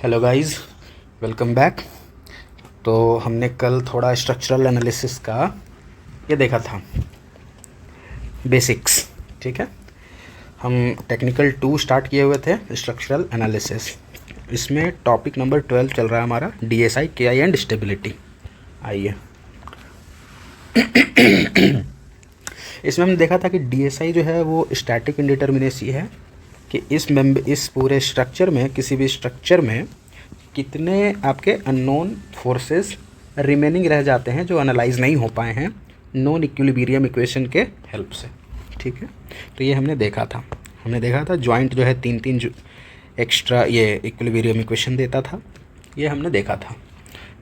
Hello guys, welcome back. तो हमने कल थोड़ा स्ट्रक्चरल एनालिसिस का ये देखा था, बेसिक्स। ठीक है, हम टेक्निकल 2 स्टार्ट किए हुए थे स्ट्रक्चरल एनालिसिस। इसमें टॉपिक नंबर 12 चल रहा है हमारा, डीएसआई, केआई एंड स्टेबिलिटी। आइए इसमें हमने देखा था कि डीएसआई जो है वो स्टैटिक इंडिटर्मिनेसी है कि इस पूरे स्ट्रक्चर में, किसी भी स्ट्रक्चर में कितने आपके अननोन फोर्सेस रिमेनिंग रह जाते हैं जो एनालाइज नहीं हो पाए हैं नॉन इक्विलिब्रियम इक्वेशन के हेल्प से। ठीक है, तो ये हमने देखा था जॉइंट जो है 3 एक्स्ट्रा ये इक्विलिब्रियम इक्वेशन देता था, ये हमने देखा था।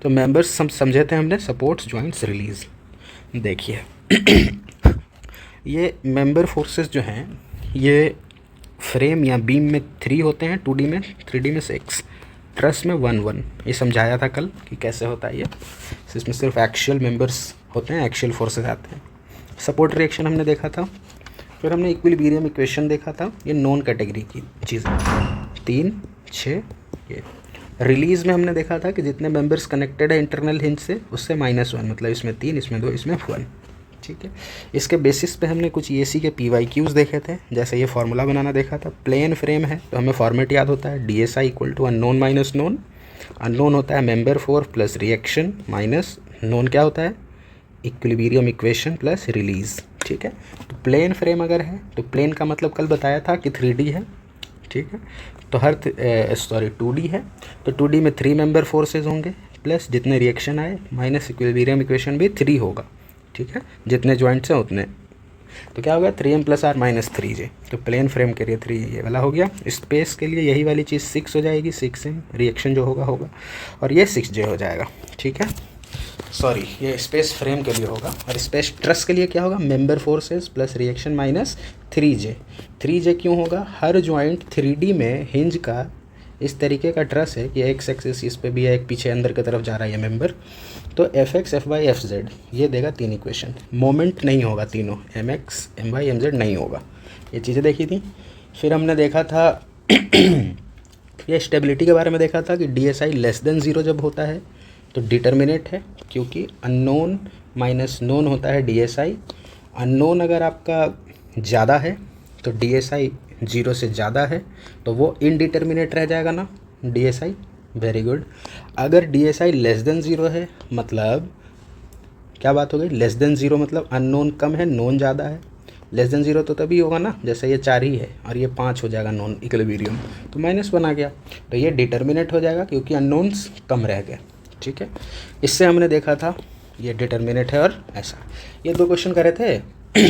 तो मेंबर्स समझे थे हमने, सपोर्ट्स, जॉइंट्स, रिलीज। देखिए ये मेंबर फोर्सेस जो हैं ये फ्रेम या बीम में 3 होते हैं, 2D में, 3D में 6, ट्रस में 1 ये समझाया था कल कि कैसे होता है ये। इसमें सिर्फ एक्शियल मेंबर्स होते हैं, एक्शियल फोर्सेस आते हैं। सपोर्ट रिएक्शन हमने देखा था, फिर हमने इक्विलिब्रियम इक्वेशन देखा था, ये नॉन कैटेगरी की चीज़ 3, 6। ये रिलीज़ में हमने देखा था कि जितने मेंबर्स कनेक्टेड है इंटरनल हिंज से उससे -1, मतलब इसमें 3, इसमें 2, इसमें 1। ठीक है, इसके बेसिस पे हमने कुछ EAC के PYQs देखे थे, जैसे ये फार्मूला बनाना देखा था। प्लेन फ्रेम है तो हमें फॉर्मेट याद होता है, DSI equal to unknown minus known. Unknown होता है member force plus reaction minus known क्या होता है, इक्विलिब्रियम इक्वेशन प्लस रिलीज। ठीक है, तो प्लेन फ्रेम अगर है तो प्लेन का मतलब कल बताया था कि 3D है। ठीक है, तो 2D है, तो 2D में 3 मेंबर फोर्सेज होंगे प्लस जितने रिएक्शन आए माइनस इक्विलिब्रियम इक्वेशन भी 3 होगा। ठीक है, जितने जॉइंट्स हैं उतने, तो क्या हो गया 3m + r - 3j। तो प्लेन फ्रेम के लिए 3 ये वाला हो गया। स्पेस के लिए यही वाली चीज़ 6 हो जाएगी, 6m, रिएक्शन जो होगा और ये 6j हो जाएगा। ठीक है, सॉरी ये स्पेस फ्रेम के लिए होगा, और स्पेस ट्रस के लिए क्या होगा, member forces plus reaction minus 3j। 3j क्यों होगा, हर जॉइंट 3D में हिंज का इस तरीके का ट्रस है कि एक्स एक्सिस इस पे भी है, एक पीछे अंदर की तरफ जा रहा है ये मेंबर, तो Fx, Fy, Fz ये देगा 3 इक्वेशन। मोमेंट नहीं होगा तीनों, Mx, My, Mz नहीं होगा। ये चीज़ें देखी थी। फिर हमने देखा था ये स्टेबिलिटी के बारे में देखा था कि DSI <0 जब होता है तो डिटर्मिनेट है, क्योंकि अननोन माइनस नोन होता है DSI। अननोन अगर आपका ज़्यादा है तो DSI 0 से ज़्यादा है तो वो इनडिटर्मिनेट रह जाएगा ना DSI। Very good. अगर DSI <0 है मतलब क्या बात हो गई, <0 मतलब अननोन कम है, नोन ज़्यादा है। <0 तो तभी होगा ना, जैसे ये 4 ही है और ये 5 हो जाएगा नॉन इक्विलिब्रियम, तो -1 आ गया, तो ये डिटर्मिनेट हो जाएगा क्योंकि अननोन्स कम रह गए। ठीक है, इससे हमने देखा था ये डिटर्मिनेट है और ऐसा, ये 2 क्वेश्चन करे थे।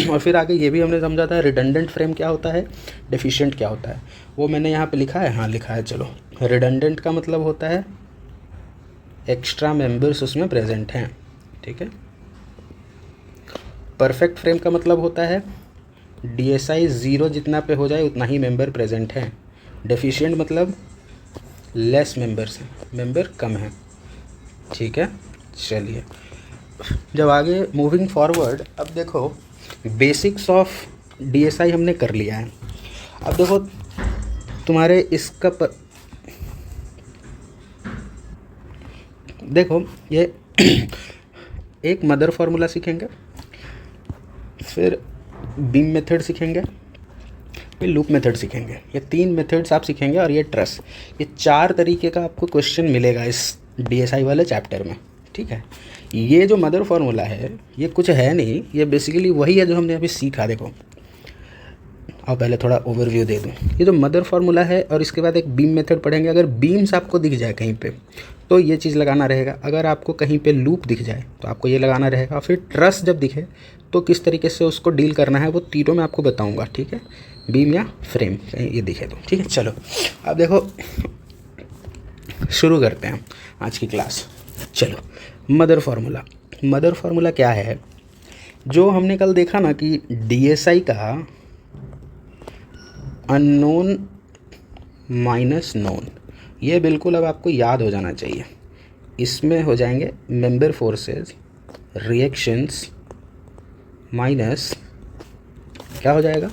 और फिर आगे ये भी हमने समझा था रिडंडेंट फ्रेम क्या होता है, डेफिशिएंट क्या होता है, वो मैंने यहाँ पे लिखा है, हाँ लिखा है। चलो, रिडंडेंट का मतलब होता है एक्स्ट्रा मेंबर्स उसमें प्रेजेंट हैं। ठीक है, परफेक्ट फ्रेम का मतलब होता है DSI 0 जितना पे हो जाए उतना ही मेंबर प्रेजेंट हैं। डेफिशिएंट मतलब लेस मेंबर्स हैं, मेंबर कम हैं। ठीक है, चलिए जब आगे मूविंग फॉरवर्ड, अब देखो बेसिक्स ऑफ DSI हमने कर लिया है। अब देखो तुम्हारे इसका देखो ये एक मदर फार्मूला सीखेंगे, फिर बीम मेथड सीखेंगे, फिर लूप मेथड सीखेंगे। ये 3 मेथड्स आप सीखेंगे और ये ट्रस, ये 4 तरीके का आपको क्वेश्चन मिलेगा इस DSI वाले चैप्टर में। ठीक है, ये जो मदर फार्मूला है ये कुछ है नहीं, ये बेसिकली वही है जो हमने अभी सीखा। देखो और पहले थोड़ा ओवरव्यू दे दूँ, ये जो मदर फार्मूला है और इसके बाद एक बीम मेथड पढ़ेंगे। अगर बीम्स आपको दिख जाए कहीं पे तो ये चीज़ लगाना रहेगा, अगर आपको कहीं पे लूप दिख जाए तो आपको ये लगाना रहेगा, फिर ट्रस जब दिखे तो किस तरीके से उसको डील करना है वो तीनों मैं आपको बताऊँगा। ठीक है, बीम या फ्रेम कहीं ये दिखे तो। ठीक है, चलो अब देखो शुरू करते हैं आज की क्लास। चलो, मदर फार्मूला क्या है, जो हमने कल देखा ना कि DSI का अननोन माइनस नोन, ये बिल्कुल अब आपको याद हो जाना चाहिए। इसमें हो जाएंगे मेंबर फोर्सेस, रिएक्शंस माइनस क्या हो जाएगा,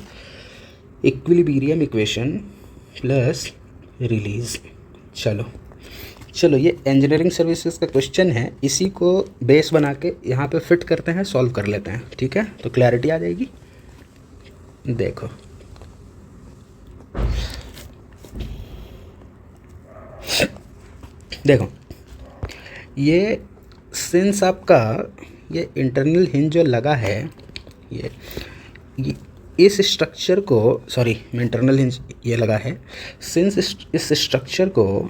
इक्विलिब्रियम इक्वेशन प्लस रिलीज। चलो चलो ये इंजीनियरिंग सर्विसेज का क्वेश्चन है, इसी को बेस बना के यहाँ पे फिट करते हैं, सॉल्व कर लेते हैं, ठीक है। तो क्लैरिटी आ जाएगी। देखो देखो ये सिंस आपका ये इंटरनल हिंज जो लगा है, ये इस स्ट्रक्चर को, सॉरी मैं इंटरनल हिंज ये लगा है, सिंस इस स्ट्रक्चर को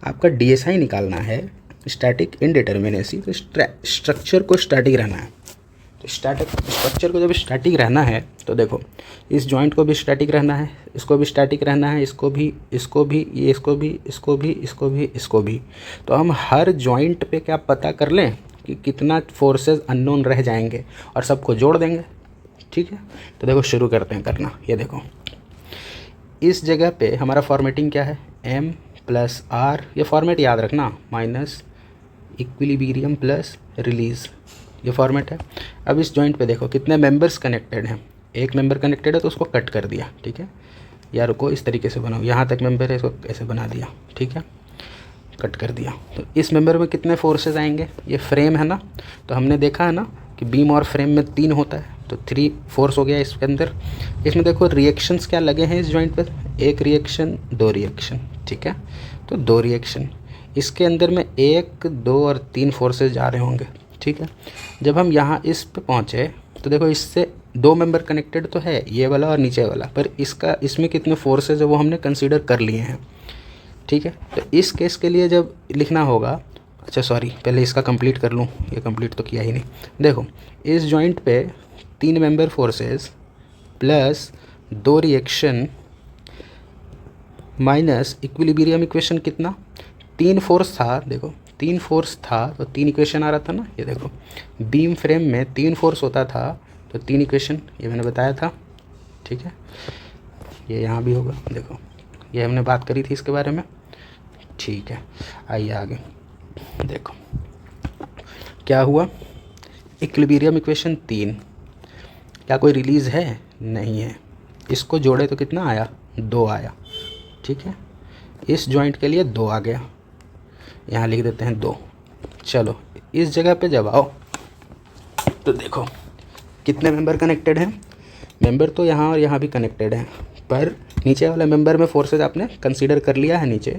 आपका डीएसआई निकालना है, स्टैटिक इनडिटर्मिनेसी, तो स्ट्रक्चर को स्टैटिक रहना है। तो स्ट्रक्चर को जब स्टैटिक रहना है तो देखो इस जॉइंट को भी स्टैटिक रहना है, इसको भी स्टैटिक रहना है, इसको भी, इसको भी, ये इसको भी, इसको भी, इसको भी, इसको भी। तो हम हर जॉइंट पे क्या पता कर लें कि कितना फोर्सेस अननोन रह जाएंगे और सबको जोड़ देंगे, ठीक है। तो देखो शुरू करते हैं करना। ये देखो इस जगह पे हमारा फॉर्मेटिंग क्या है, m प्लस आर, ये फॉर्मेट याद रखना, माइनस इक्विलिब्रियम प्लस रिलीज़, ये फॉर्मेट है। अब इस जॉइंट पे देखो कितने मेंबर्स कनेक्टेड हैं, एक मेंबर कनेक्टेड है तो उसको कट कर दिया, ठीक है। या रुको इस तरीके से बनाओ, यहाँ तक मेंबर है, इसको ऐसे बना दिया, ठीक है, कट कर दिया। तो इस मेंबर में कितने फोर्सेस आएंगे, ये फ्रेम है ना, तो हमने देखा है ना कि बीम और फ्रेम में 3 होता है, तो 3 फोर्स हो गया इसके अंदर। इसमें देखो रिएक्शंस क्या लगे हैं इस जॉइंट पर, एक रिएक्शन, 2 रिएक्शन, ठीक है। तो 2 रिएक्शन, इसके अंदर में 1, 2 और 3 फोर्सेस जा रहे होंगे, ठीक है। जब हम यहाँ इस पे पहुँचे तो देखो इससे 2 मेंबर कनेक्टेड तो है, ये वाला और नीचे वाला, पर इसमें कितने फोर्सेस है वो हमने कंसीडर कर लिए हैं, ठीक है। तो इस केस के लिए जब लिखना होगा, अच्छा सॉरी पहले इसका कंप्लीट कर लूँ, ये कंप्लीट तो किया ही नहीं। देखो इस जॉइंट पे 3 member forces plus 2 reaction minus equilibrium equation कितना, 3 फोर्स था, देखो 3 फोर्स था तो 3 इक्वेशन आ रहा था ना। ये देखो बीम फ्रेम में 3 फोर्स होता था तो 3 इक्वेशन, ये मैंने बताया था, ठीक है। ये यहाँ भी होगा, देखो ये हमने बात करी थी इसके बारे में, ठीक है। आइए आगे देखो क्या हुआ, इक्विलिब्रियम इक्वेशन 3, क्या कोई रिलीज़ है, नहीं है। इसको जोड़े तो कितना आया, 2 आया, ठीक है। इस जॉइंट के लिए 2 आ गया, यहाँ लिख देते हैं 2। चलो इस जगह पे जब आओ तो देखो कितने मेंबर कनेक्टेड हैं, मेंबर तो यहाँ और यहाँ भी कनेक्टेड हैं, पर नीचे वाले मेंबर में फोर्सेज आपने कंसीडर कर लिया है नीचे,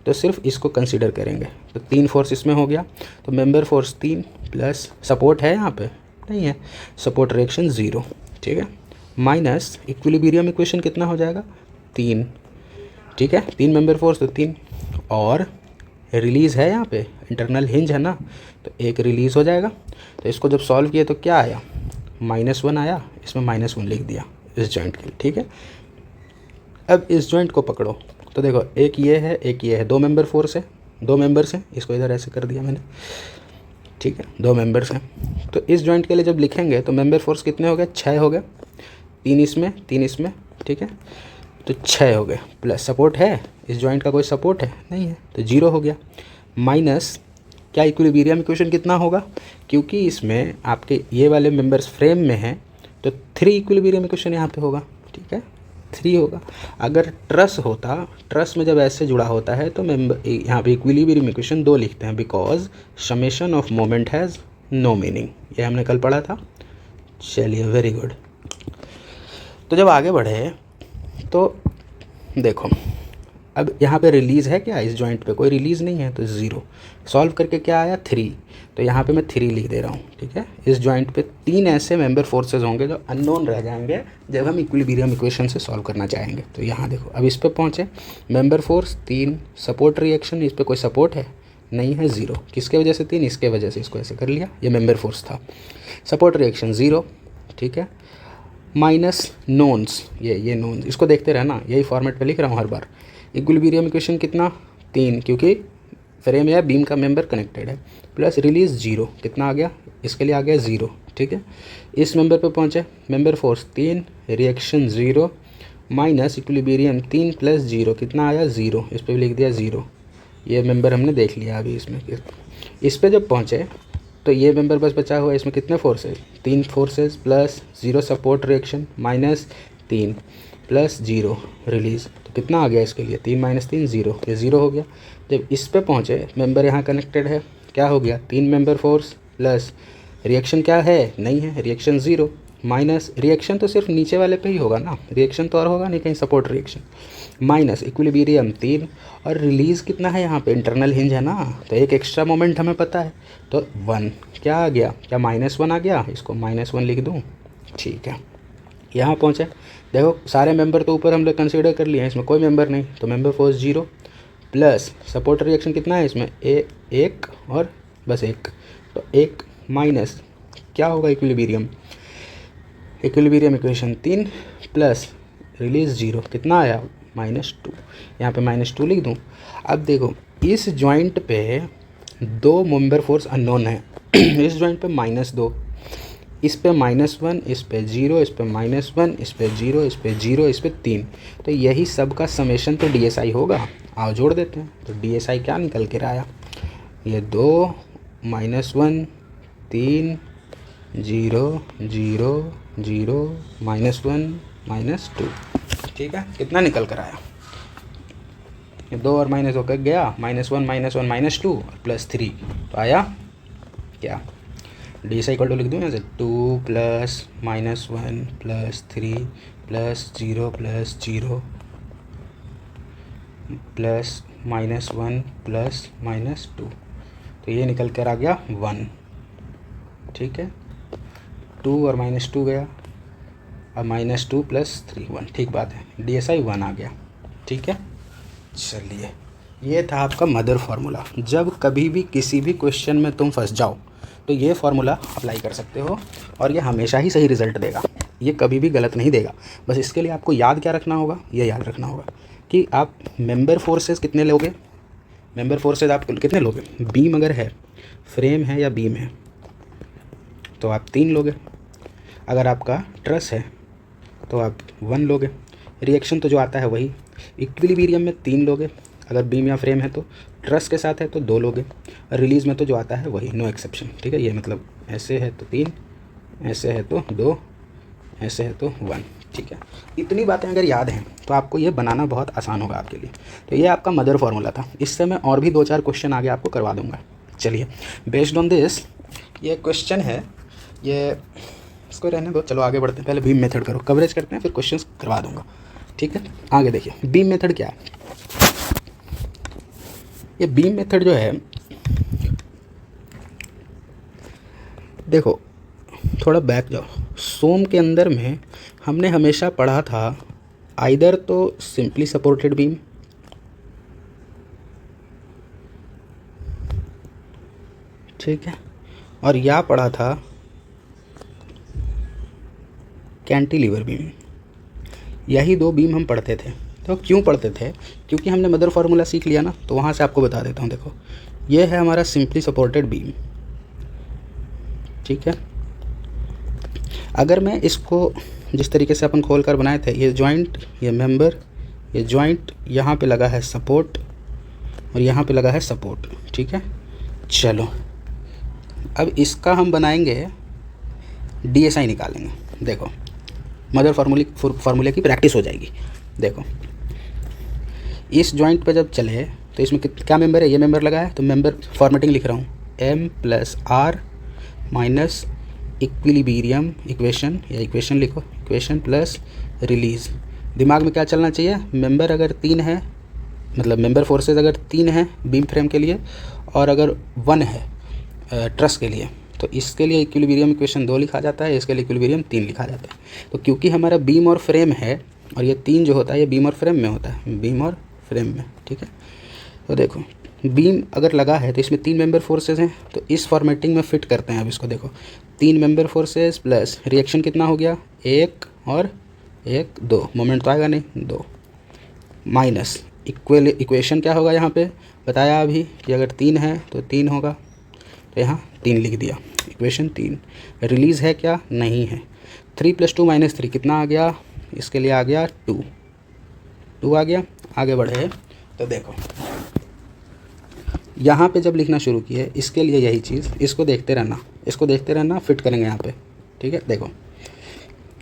तो सिर्फ इसको कंसीडर करेंगे। तो 3 फोर्स इसमें हो गया, तो मेंबर फोर्स 3 प्लस सपोर्ट है यहाँ पे नहीं है, सपोर्ट रिएक्शन 0, ठीक है, माइनस इक्विलिब्रियम इक्वेशन कितना हो जाएगा, 3, ठीक है। 3 मेंबर फोर्स तो 3, और रिलीज़ है यहाँ पे, इंटरनल हिंज है ना, तो 1 रिलीज़ हो जाएगा। तो इसको जब सॉल्व किया तो क्या आया, -1 आया, इसमें -1 लिख दिया इस जॉइंट के लिए, ठीक है। अब इस जॉइंट को पकड़ो तो देखो एक ये है, एक ये है, 2 मेंबर फोर्स है, 2 मेंबर्स हैं, इसको इधर ऐसे कर दिया मैंने, ठीक है, 2 मेंबर्स हैं। तो इस जॉइंट के लिए जब लिखेंगे तो मेंबर फोर्स कितने हो गए, 6 हो गए, 3 इसमें 3 इसमें, ठीक है, तो 6 हो गए। प्लस सपोर्ट है, इस जॉइंट का कोई सपोर्ट है नहीं है, तो 0 हो गया, माइनस क्या इक्विलिब्रियम इक्वेशन कितना होगा, क्योंकि इसमें आपके ये वाले मेंबर्स फ्रेम में हैं तो 3 इक्विलिब्रियम इक्वेशन यहाँ पे होगा, ठीक है, 3 होगा। अगर ट्रस होता, ट्रस में जब ऐसे जुड़ा होता है तो मेंबर यहाँ पे इक्विलिब्रियम इक्वेशन 2 लिखते हैं, because summation of moment has no meaning, ये हमने कल पढ़ा था। चलिए वेरी गुड। तो जब आगे बढ़े तो देखो अब यहाँ पे रिलीज़ है क्या, इस जॉइंट पे कोई रिलीज़ नहीं है, तो 0, सॉल्व करके क्या आया 3, तो यहाँ पे मैं 3 लिख दे रहा हूँ, ठीक है। इस जॉइंट पे 3 ऐसे मेंबर फोर्सेस होंगे जो अननोन रह जाएंगे जब हम इक्विलिब्रियम इक्वेशन से सॉल्व करना चाहेंगे। तो यहाँ देखो अब इस पे पहुँचे, मेंबर फोर्स 3, सपोर्ट रिएक्शन, इस पर कोई सपोर्ट है नहीं है, 0, किसके वजह से 3, इसके वजह से, इसको ऐसे कर लिया, ये मेंबर फोर्स था, सपोर्ट रिएक्शन 0, ठीक है, माइनस नोन्स, ये नोन्स, इसको देखते रहना, यही फॉर्मेट पे लिख रहा हूँ हर बार। इक्विलिब्रियम इक्वेशन कितना, 3, क्योंकि फ्रेम या बीम का मेंबर कनेक्टेड है, प्लस रिलीज 0, कितना आ गया, इसके लिए आ गया 0, ठीक है। इस मेंबर पे पहुँचे, member force 3, reaction 0, minus equilibrium 3 plus 0, कितना आया 0, इस पर भी लिख दिया 0, ये मेंबर हमने देख लिया अभी इसमें। इस पे जब पहुँचे तो ये मेंबर बस बचा हुआ है, इसमें कितने forces, 3 forces plus 0 support reaction minus 3 plus 0 release, तो तो कितना आ गया इसके लिए 3 माइनस 3 0, ये 0 हो गया। जब इस पे पहुँचे मेंबर यहाँ कनेक्टेड है, क्या हो गया 3 मेंबर फोर्स प्लस रिएक्शन क्या है नहीं है, रिएक्शन 0 माइनस रिएक्शन तो सिर्फ नीचे वाले पे ही होगा ना, रिएक्शन तो और होगा नहीं कहीं सपोर्ट रिएक्शन, माइनस इक्विलिब्रियम 3 और रिलीज़ कितना है यहाँ पे इंटरनल हिंज है ना, तो एक एक्स्ट्रा मोमेंट हमें पता है तो 1 क्या आ गया, क्या -1 आ गया, इसको -1 लिख दूँ। ठीक है, यहाँ पहुँचे, देखो सारे मेंबर तो ऊपर हम लोग कंसीडर कर लिए हैं, इसमें कोई मेंबर नहीं, तो member force 0 plus support reaction कितना है इसमें एक और बस एक, तो 1 माइनस क्या होगा इक्विलिब्रियम इक्वेशन 3 प्लस रिलीज 0 कितना आया -2, यहाँ पे -2 लिख दूँ। अब देखो इस जॉइंट पे 2 मेंबर फोर्स अननोन है इस जॉइंट पे -2, इस पे -1, इस पे 0, इस पे -1, इस पे 0, इस पे 0, इस पे 3, तो यही सब का समेशन तो DSI होगा। आओ जोड़ देते हैं, तो DSI क्या निकल के आया, ये 2 -1 3 0 0 0 -1 -2, ठीक है, कितना निकल कर आया, ये 2 और माइनस होकर गया -1 -2 और +3, तो आया क्या DSI इक्वल टू लिख दूँ यहाँ से 2 + -1 + 3 + 0 + 0 प्लस -1 प्लस -2, तो ये निकल कर आ गया 1, ठीक है, 2 और -2 गया, अब -2 + 3 1, ठीक बात है, DSI 1 आ गया, ठीक है। चलिए ये था आपका मदर फार्मूला। जब कभी भी किसी भी क्वेश्चन में तुम फंस जाओ तो ये फार्मूला अप्लाई कर सकते हो और ये हमेशा ही सही रिजल्ट देगा, ये कभी भी गलत नहीं देगा। बस इसके लिए आपको याद क्या रखना होगा, ये याद रखना होगा कि आप मेंबर फोर्सेस कितने लोगे, मेंबर फोर्सेस आप कितने लोगे, बीम अगर है, फ्रेम है या बीम है तो आप 3 लोगे, अगर आपका ट्रस है तो आप 1 लोगे, रिएक्शन तो जो आता है वही, इक्विलिब्रियम में 3 लोगे, अगर बीम या फ्रेम है तो, ट्रस के साथ है तो 2 लोगे, रिलीज़ में तो जो आता है वही, नो एक्सेप्शन, ठीक है। ये मतलब ऐसे है तो 3, ऐसे है तो 2, ऐसे है तो 1, ठीक है। इतनी बातें अगर याद हैं तो आपको ये बनाना बहुत आसान होगा आपके लिए। तो ये आपका मदर फार्मूला था, इससे मैं और भी 2-4 क्वेश्चन आगे आपको करवा दूंगा। चलिए बेस्ड ऑन दिस ये क्वेश्चन है, ये इसको रहने दो, चलो आगे बढ़ते हैं, पहले बीम मेथड करो, कवरेज करते हैं, फिर क्वेश्चंस करवा दूंगा, ठीक है। आगे देखिए बीम मेथड क्या है, ये बीम मेथड जो है, देखो थोड़ा बैक जाओ, सोम के अंदर में हमने हमेशा पढ़ा था आइदर तो सिंपली सपोर्टेड बीम, ठीक है, और या पढ़ा था कैंटिलीवर बीम, यही 2 बीम हम पढ़ते थे। तो क्यों पढ़ते थे, क्योंकि हमने मदर फार्मूला सीख लिया ना, तो वहाँ से आपको बता देता हूँ। देखो ये है हमारा सिंपली सपोर्टेड बीम, ठीक है। अगर मैं इसको जिस तरीके से अपन खोल कर बनाए थे, ये जॉइंट, ये मेंबर, ये जॉइंट, यहाँ पे लगा है सपोर्ट और यहाँ पे लगा है सपोर्ट, ठीक है। चलो अब इसका हम बनाएंगे DSI निकालेंगे। देखो मदर फार्मूले की प्रैक्टिस हो जाएगी। देखो इस जॉइंट पे जब चले तो इसमें क्या मेंबर है, ये मेंबर लगा है, तो मेंबर फॉर्मेटिंग लिख रहा हूँ, M + R minus equilibrium equation, या इक्वेशन लिखो, इक्वेशन प्लस रिलीज़। दिमाग में क्या चलना चाहिए, मेंबर अगर 3 है, मतलब मेंबर फोर्सेस अगर 3 हैं बीम फ्रेम के लिए और अगर 1 है ट्रस के लिए, तो इसके लिए इक्विलिब्रियम इक्वेशन 2 लिखा जाता है, इसके लिए इक्विलिब्रियम 3 लिखा जाता है। तो क्योंकि हमारा बीम और फ्रेम है और ये 3 जो होता है ये बीम और फ्रेम में होता है, बीम और फ्रेम में, ठीक है। तो देखो बीम अगर लगा है तो इसमें 3 मेंबर फोर्सेस हैं, तो इस फॉर्मेटिंग में फिट करते हैं अब इसको। देखो 3 मेंबर फोर्सेस प्लस रिएक्शन कितना हो गया, 1 और 1 2, मोमेंट तो आएगा नहीं 2, माइनस इक्वेशन क्या होगा यहाँ पे बताया अभी कि अगर 3 है तो 3 होगा, तो यहाँ 3 लिख दिया, इक्वेशन 3। रिलीज़ है क्या, नहीं है, 3 + 2 - 3 कितना आ गया, इसके लिए आ गया 2 आ गया। आगे बढ़े तो देखो यहाँ पे जब लिखना शुरू किए, इसके लिए यही चीज़, इसको देखते रहना, फिट करेंगे यहाँ पे, ठीक है। देखो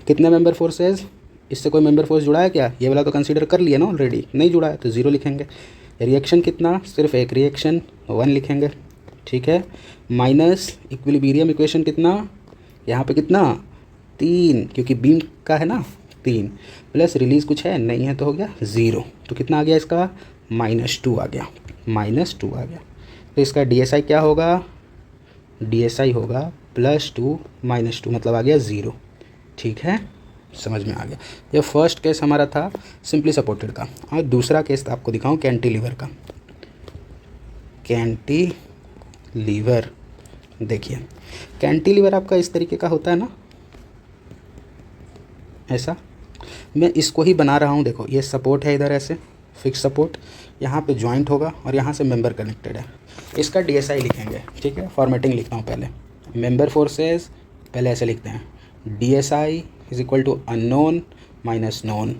कितने मेंबर फोर्सेस, इससे कोई मेंबर फोर्स जुड़ा है क्या? ये वाला तो कंसीडर कर लिया ना ऑलरेडी, नहीं जुड़ा है तो 0 लिखेंगे। रिएक्शन कितना? सिर्फ एक रिएक्शन 1 लिखेंगे, ठीक है। माइनस इक्विलिब्रियम इक्वेशन कितना, यहाँ पे कितना 3, क्योंकि बीम का है ना 3, प्लस रिलीज़ कुछ है नहीं है तो हो गया 0। तो कितना आ गया इसका? -2 आ गया, -2 आ गया। तो इसका DSI क्या होगा? DSI होगा +2 -2, मतलब आ गया 0, ठीक है, समझ में आ गया। ये फर्स्ट केस हमारा था सिंपली सपोर्टेड का। और दूसरा केस आपको दिखाऊं कैंटिलीवर का। कैंटिलीवर, देखिए कैंटिलीवर आपका इस तरीके का होता है ना, ऐसा। मैं इसको ही बना रहा हूँ, देखो ये सपोर्ट है इधर ऐसे फिक्स सपोर्ट, यहाँ पे जॉइंट होगा और यहाँ से मेंबर कनेक्टेड है। इसका DSI लिखेंगे, ठीक है। फॉर्मेटिंग लिखता हूँ पहले, मेंबर फोर्सेस पहले ऐसे लिखते हैं, DSI is equal to unknown minus known.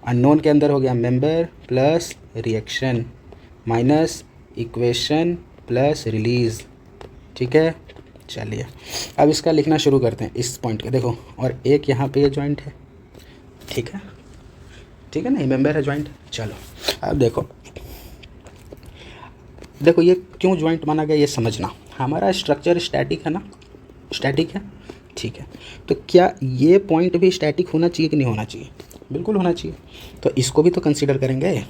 Unknown के अंदर हो गया member plus reaction minus equation plus release, ठीक है। चलिए अब इसका लिखना शुरू करते हैं इस पॉइंट के, देखो और एक यहाँ पे ये जॉइंट है, ठीक है, ठीक है ना, ये मेंबर है जॉइंट। चलो अब देखो ये क्यों जॉइंट माना गया ये समझना। हमारा स्ट्रक्चर स्टैटिक है ना, स्टैटिक है, ठीक है। तो क्या ये पॉइंट भी स्टैटिक होना चाहिए कि नहीं होना चाहिए? बिल्कुल होना चाहिए। तो इसको भी तो कंसीडर करेंगे,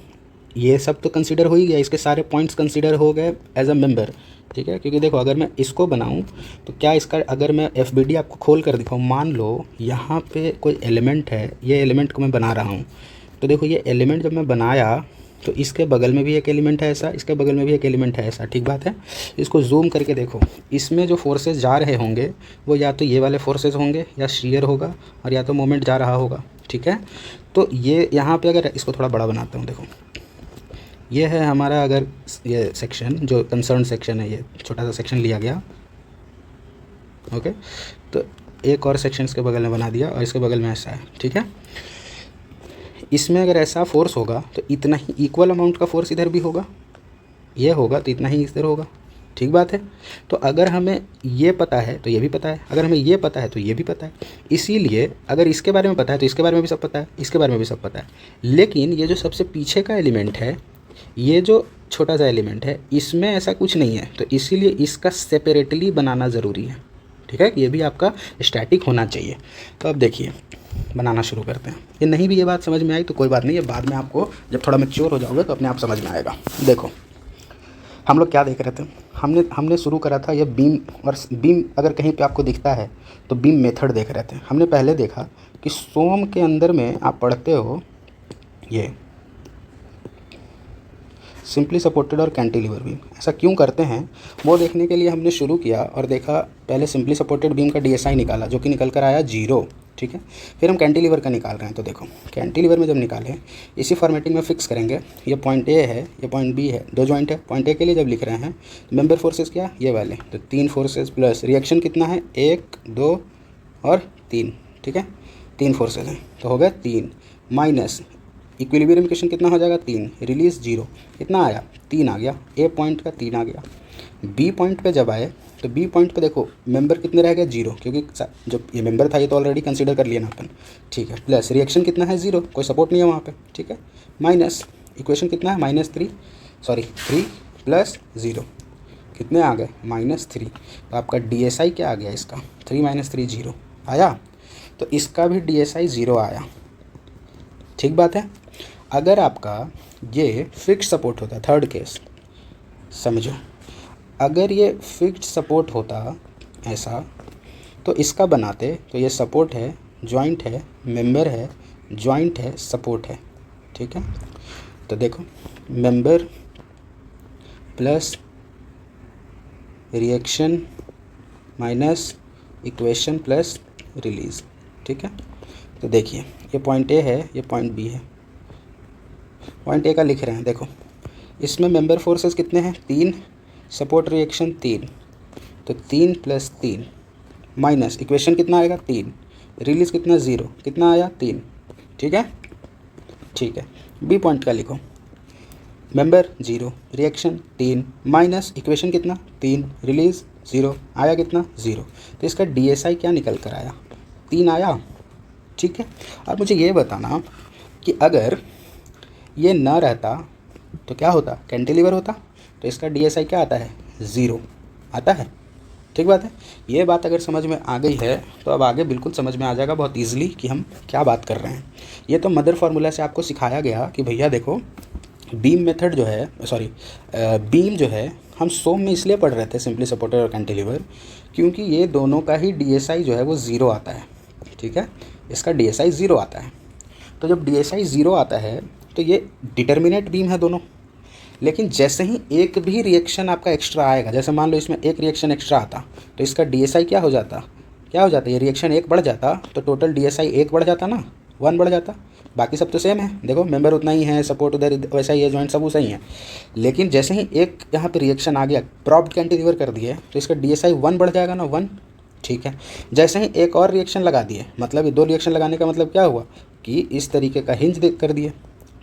ये सब तो कंसीडर हो ही गया, इसके सारे पॉइंट्स कंसीडर हो गए एज अ मेंबर, ठीक है। क्योंकि देखो अगर मैं इसको बनाऊं तो क्या इसका, अगर मैं FBD आपको खोल कर दिखाऊँ, मान लो यहाँ पे कोई एलिमेंट है, ये एलिमेंट को मैं बना रहा हूँ, तो देखो ये एलिमेंट जब मैं बनाया तो इसके बगल में भी एक एलिमेंट है ऐसा, इसके बगल में भी एक एलिमेंट है ऐसा, ठीक बात है। इसको जूम करके देखो, इसमें जो फोर्सेस जा रहे होंगे वो या तो ये वाले फोर्सेस होंगे या शेयर होगा और या तो मोमेंट जा रहा होगा, ठीक है। तो ये यहाँ पे अगर इसको थोड़ा बड़ा बनाता हूँ, देखो ये है हमारा, अगर ये सेक्शन जो कंसर्न सेक्शन है, ये छोटा सा सेक्शन लिया गया, ओके। तो एक और सेक्शन इसके बगल में बना दिया और इसके बगल में ऐसा है, ठीक है। इसमें अगर ऐसा फोर्स होगा तो इतना ही इक्वल अमाउंट का फोर्स इधर भी होगा, ये होगा तो इतना ही इधर होगा, ठीक बात है। तो अगर हमें ये पता है तो ये भी पता है, अगर हमें ये पता है तो ये भी पता है। इसीलिए अगर इसके बारे में पता है तो इसके बारे में भी सब पता है, इसके बारे में भी सब पता है। लेकिन ये जो सबसे पीछे का एलिमेंट है, ये जो छोटा सा एलिमेंट है, इसमें ऐसा कुछ नहीं है, तो इसीलिए इसका सेपरेटली बनाना ज़रूरी है, ठीक है। ये भी आपका स्टैटिक होना चाहिए। तो अब देखिए बनाना शुरू करते हैं। ये नहीं भी ये बात समझ में आई तो कोई बात नहीं है, बाद में आपको जब थोड़ा मैच्योर हो जाओगे तो अपने आप समझ में आएगा। देखो हम लोग क्या देख रहे थे, हमने शुरू करा था ये बीम, और बीम अगर कहीं पे आपको दिखता है तो बीम मेथड देख रहे थे। हमने पहले देखा कि सोम के अंदर में आप पढ़ते हो ये सिंपली सपोर्टेड और कैंटिलीवर बीम, ऐसा क्यों करते हैं वो देखने के लिए हमने शुरू किया और देखा। पहले सिंपली सपोर्टेड बीम का DSI निकाला जो कि निकल कर आया 0, ठीक है। फिर हम कैंटिलीवर का निकाल रहे हैं, तो देखो कैंटिलीवर में जब निकालें इसी फॉर्मेटिंग में फिक्स करेंगे। ये पॉइंट A है, ये पॉइंट B है, दो जॉइंट है। पॉइंट A के लिए जब लिख रहे हैं मेंबर फोर्सेस क्या, ये वाले, तो 3 फोर्सेस प्लस रिएक्शन कितना है 1 2 और 3, ठीक है, 3 फोर्सेस हैं तो हो गया 3 माइनस इक्विलिब्रियम इक्वेशन कितना हो जाएगा 3, रिलीज 0, कितना आया 3 आ गया। A पॉइंट का 3 आ गया। B पॉइंट पे जब आए तो B पॉइंट पे देखो मेंबर कितने रह गए 0, क्योंकि जब ये मेंबर था ये तो ऑलरेडी कंसीडर कर लिया ना अपन, ठीक है। प्लस रिएक्शन कितना है 0, कोई सपोर्ट नहीं है वहाँ पे, ठीक है। माइनस इक्वेशन कितना है -3 प्लस 0, कितने आ गए -3। तो आपका DSI क्या आ गया इसका 3 - 3 0 आया, तो इसका भी DSI 0 आया, ठीक बात है। अगर आपका ये फिक्स्ड सपोर्ट होता, थर्ड केस समझो, अगर ये फिक्स्ड सपोर्ट होता ऐसा तो इसका बनाते, तो ये सपोर्ट है, जॉइंट है, मेंबर है, जॉइंट है, सपोर्ट है, ठीक है। तो देखो member plus reaction minus equation plus release, ठीक है। तो देखिए ये पॉइंट A है, ये पॉइंट B है। पॉइंट A का लिख रहे हैं, देखो इसमें मेंबर फोर्सेस कितने हैं 3, सपोर्ट रिएक्शन 3, तो 3 + 3 माइनस इक्वेशन कितना आएगा 3, रिलीज कितना 0, कितना आया 3, ठीक है, ठीक है। B पॉइंट का लिखो मेंबर 0, रिएक्शन 3 माइनस इक्वेशन कितना 3, रिलीज 0, आया कितना 0। तो इसका DSI क्या निकल कर आया 3 आया, ठीक है। अब मुझे ये बताना कि अगर ये ना रहता तो क्या होता, कैंटिलीवर होता, तो इसका DSI क्या आता है, 0 आता है। ठीक बात है। ये बात अगर समझ में आ गई है तो अब आगे बिल्कुल समझ में आ जाएगा बहुत ईजिली कि हम क्या बात कर रहे हैं। ये तो मदर फार्मूला से आपको सिखाया गया कि भैया देखो बीम मेथड जो है, सॉरी बीम जो है हम सोम में इसलिए पढ़ रहे थे, सिंपली सपोर्टेड और कैंटिलीवर, क्योंकि ये दोनों का ही DSI जो है वो 0 आता है। ठीक है, इसका DSI 0 आता है। तो जब DSI 0 आता है तो ये डिटर्मिनेट बीम है दोनों, लेकिन जैसे ही एक भी रिएक्शन आपका एक्स्ट्रा आएगा, जैसे मान लो इसमें एक रिएक्शन एक्स्ट्रा आता तो इसका DSI क्या हो जाता, ये रिएक्शन 1 बढ़ जाता तो टोटल DSI 1 बढ़ जाता ना, 1 बढ़ जाता। बाकी सब तो सेम है, देखो मेंबर उतना ही है, सपोर्ट उधर वैसा ही है, जॉइंट सब वैसा ही है। लेकिन जैसे ही एक यहाँ पे रिएक्शन आ गया, प्रॉप्ड कैंटिलीवर कर दिए, तो इसका DSI 1 बढ़ जाएगा ना, 1। ठीक है, जैसे ही एक और रिएक्शन लगा दिए, मतलब ये 2 रिएक्शन लगाने का मतलब क्या हुआ कि इस तरीके का हिंज कर दिए।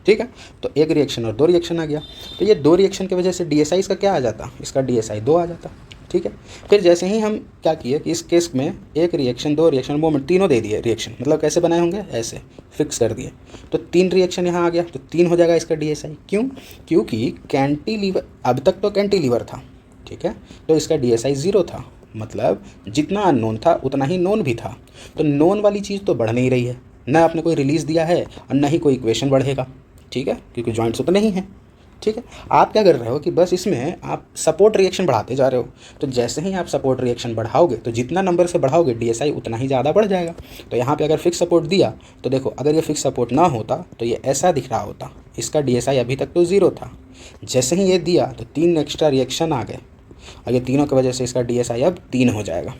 ठीक है, तो एक रिएक्शन और 2 रिएक्शन आ गया, तो ये 2 रिएक्शन की वजह से DSI इसका क्या आ जाता, इसका DSI 2 आ जाता। ठीक है, फिर जैसे ही हम क्या किए कि इस केस में एक रिएक्शन, 2 रिएक्शन, मोमेंट तीनों दे दिए रिएक्शन, मतलब कैसे बनाए होंगे, ऐसे फिक्स कर दिए, तो 3 रिएक्शन यहाँ आ गया, तो 3 हो जाएगा इसका DSI। क्यों, क्योंकि कैंटिलीवर, अब तक तो कैंटिलीवर था, ठीक है, तो इसका DSI 0 था, मतलब जितना अननोन था उतना ही नोन भी था। तो नोन वाली चीज़ तो बढ़ नहीं रही है, ना आपने कोई रिलीज़ दिया है और ना ही कोई इक्वेशन बढ़ेगा। ठीक है, क्योंकि जॉइंट्स उतने ही हैं। ठीक है, आप क्या कर रहे हो कि बस इसमें आप सपोर्ट रिएक्शन बढ़ाते जा रहे हो, तो जैसे ही आप सपोर्ट रिएक्शन बढ़ाओगे तो जितना नंबर से बढ़ाओगे DSI उतना ही ज़्यादा बढ़ जाएगा। तो यहाँ पे अगर फिक्स सपोर्ट दिया तो देखो, अगर ये फिक्स सपोर्ट ना होता तो ये ऐसा दिख रहा होता, इसका DSI अभी तक तो 0 था। जैसे ही ये दिया तो 3 एक्स्ट्रा रिएक्शन आ गए और ये तीनों की वजह से इसका DSI अब 3 हो जाएगा।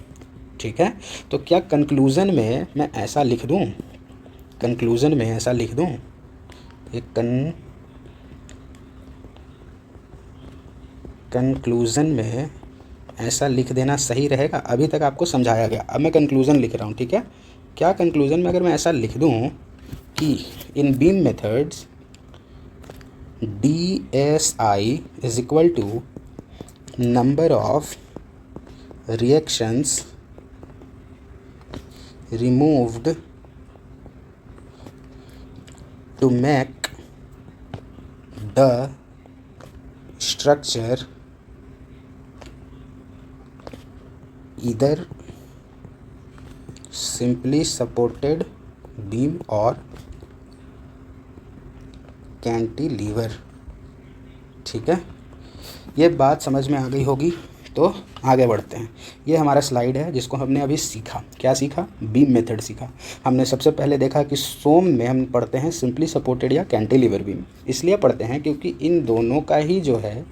ठीक है, तो क्या कंक्लूज़न में मैं ऐसा लिख दूँ, कंक्लूज़न में ऐसा लिख दूँ, एक कंक्लूज़न में ऐसा लिख देना सही रहेगा। अभी तक आपको समझाया गया, अब मैं कंक्लूज़न लिख रहा हूँ। ठीक है, क्या कंक्लूज़न में अगर मैं ऐसा लिख दूँ कि in beam methods DSI is equal to number of reactions removed to make the structure either simply supported beam और कैंटिलीवर। ठीक है, ये बात समझ में आ गई होगी, तो आगे बढ़ते हैं। ये हमारा स्लाइड है जिसको हमने अभी सीखा। क्या सीखा, बीम मेथड सीखा। हमने सबसे पहले देखा कि सोम में हम पढ़ते हैं सिंपली सपोर्टेड या कैंटिलीवर बीम, इसलिए पढ़ते हैं क्योंकि इन दोनों का ही जो है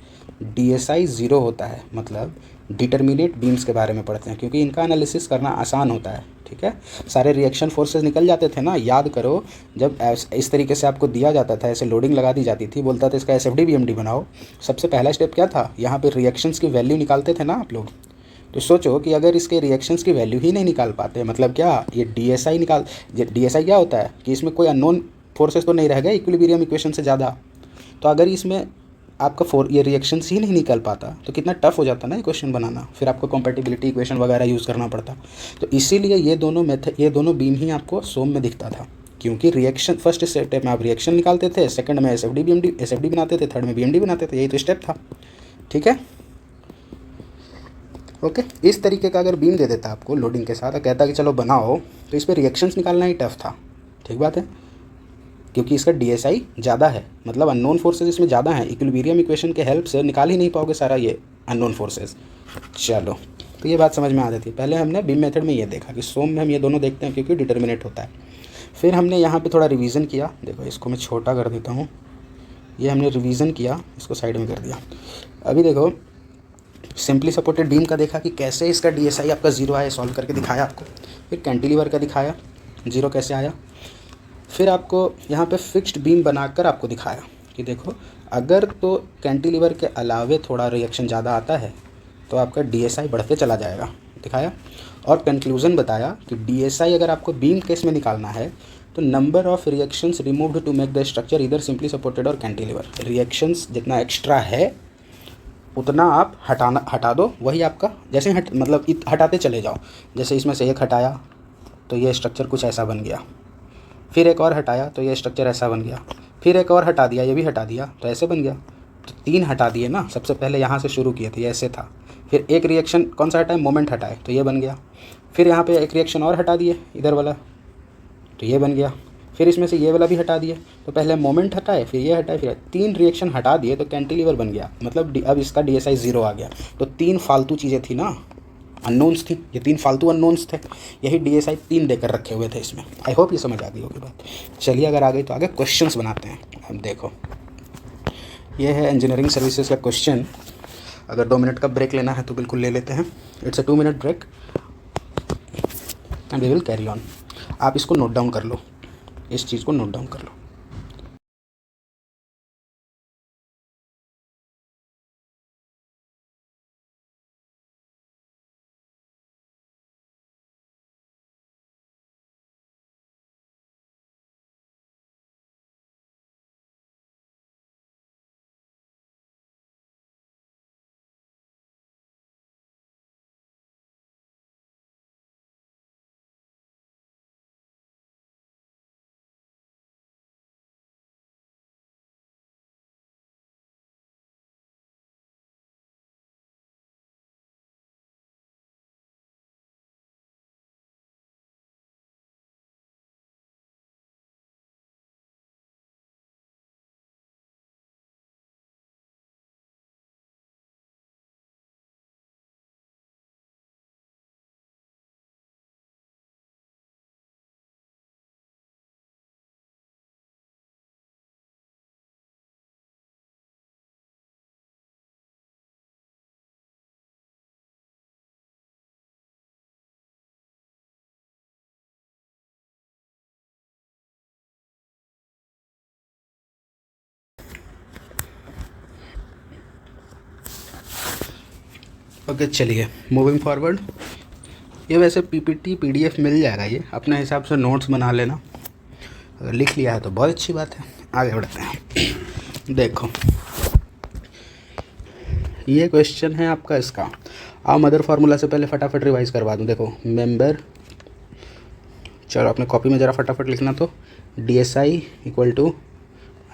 DSI 0 होता है, मतलब डिटर्मिनेट बीम्स के बारे में पढ़ते हैं, क्योंकि इनका एनालिसिस करना आसान होता है। ठीक है, सारे रिएक्शन फोर्सेस निकल जाते थे ना, याद करो जब इस तरीके से आपको दिया जाता था, ऐसे लोडिंग लगा दी जाती थी, बोलता था इसका SFD BMD बनाओ, सबसे पहला स्टेप क्या था, यहाँ पे रिएक्शंस की वैल्यू निकालते थे ना आप लोग। तो सोचो कि अगर इसके रिएक्शंस की वैल्यू ही नहीं निकाल पाते, मतलब क्या, ये DSI क्या होता है कि इसमें कोई अननोन फोर्सेस तो नहीं रह गए इक्विलिब्रियम इक्वेशन से ज़्यादा। तो अगर इसमें आपका ये रिएक्शंस ही नहीं निकल पाता तो कितना टफ हो जाता ना इक्वेशन बनाना, फिर आपको कॉम्पैटिबिलिटी इक्वेशन वगैरह यूज़ करना पड़ता। तो इसीलिए ये दोनों बीम ही आपको सोम में दिखता था, क्योंकि रिएक्शन फर्स्ट स्टेप में आप रिएक्शन निकालते थे, सेकंड में SFD बनाते थे, थर्ड में BMD बनाते थे, यही तो स्टेप था। ठीक है, ओके। इस तरीके का अगर बीम दे देता आपको लोडिंग के साथ और कहता कि चलो बनाओ, तो इस पर रिएक्शंस निकालना ही टफ था। ठीक बात है, क्योंकि इसका DSI ज़्यादा है, मतलब अननोन फोर्सेस इसमें ज़्यादा हैं, इक्विलिब्रियम इक्वेशन के हेल्प से निकाल ही नहीं पाओगे सारा ये अननोन फोर्सेस। चलो, तो ये बात समझ में आ जाती है। पहले हमने बीम मेथड में ये देखा कि सोम में हम ये दोनों देखते हैं क्योंकि डिटर्मिनेट होता है। फिर हमने यहाँ पे थोड़ा रिवीजन किया, देखो इसको मैं छोटा कर देता हूँ, ये हमने रिवीजन किया, इसको साइड में कर दिया। अभी देखो सिंपली सपोर्टेड बीम का देखा कि कैसे इसका DSI आपका 0 आया, सॉल्व करके दिखाया आपको। फिर कैंटिलीवर का दिखाया 0 कैसे आया। फिर आपको यहाँ पे फिक्स्ड बीम बनाकर आपको दिखाया कि देखो अगर तो कैंटिलीवर के अलावे थोड़ा रिएक्शन ज़्यादा आता है तो आपका DSI बढ़ते चला जाएगा, दिखाया। और कंक्लूज़न बताया कि DSI अगर आपको बीम केस में निकालना है तो number of reactions removed to make the structure either simply supported और कैंटिलीवर। रिएक्शंस जितना एक्स्ट्रा है उतना आप हटा दो, वही आपका जैसे हटाते चले जाओ। जैसे इसमें से एक हटाया तो ये स्ट्रक्चर कुछ ऐसा बन गया, फिर एक और हटाया तो ये स्ट्रक्चर ऐसा बन गया, फिर एक और हटा दिया, ये भी हटा दिया तो ऐसे बन गया। तो 3 हटा दिए ना, सबसे पहले यहाँ से शुरू किए थे, ये ऐसे था। फिर एक रिएक्शन कौन सा हटाए, मोमेंट हटाए तो ये बन गया। फिर यहाँ पे एक रिएक्शन और हटा दिए इधर वाला, तो ये बन गया। फिर इसमें से ये वाला भी हटा दिए, तो पहले मोमेंट हटाए, फिर ये हटाए, फिर 3 रिएक्शन हटा दिए तो कैंटिलीवर बन गया। मतलब अब इसका DSI 0 आ गया। तो 3 फालतू चीज़ें थी ना, अननोन्स थी, ये 3 फालतू अननोन्स थे, यही DSI 3 देकर रखे हुए थे इसमें। आई होप ये समझ आ गई होगी बात। चलिए अगर आ गई तो आगे क्वेश्चंस बनाते हैं। अब देखो ये है इंजीनियरिंग सर्विसेज का क्वेश्चन। अगर 2 मिनट का ब्रेक लेना है तो बिल्कुल ले लेते हैं। It's a 2 minute break and we will carry on. आप इसको नोट डाउन कर लो, इस चीज़ को नोट डाउन कर लो। ओके चलिए मूविंग फॉरवर्ड। ये वैसे PPT PDF मिल जाएगा, ये अपने हिसाब से नोट्स बना लेना। अगर लिख लिया है तो बहुत अच्छी बात है। आगे बढ़ते हैं। देखो ये क्वेश्चन है आपका इसका। आओ मदर फार्मूला से पहले फटाफट रिवाइज करवा दूँ। देखो मेंबर, चलो अपने कॉपी में ज़रा फटाफट लिखना। तो DSI equal to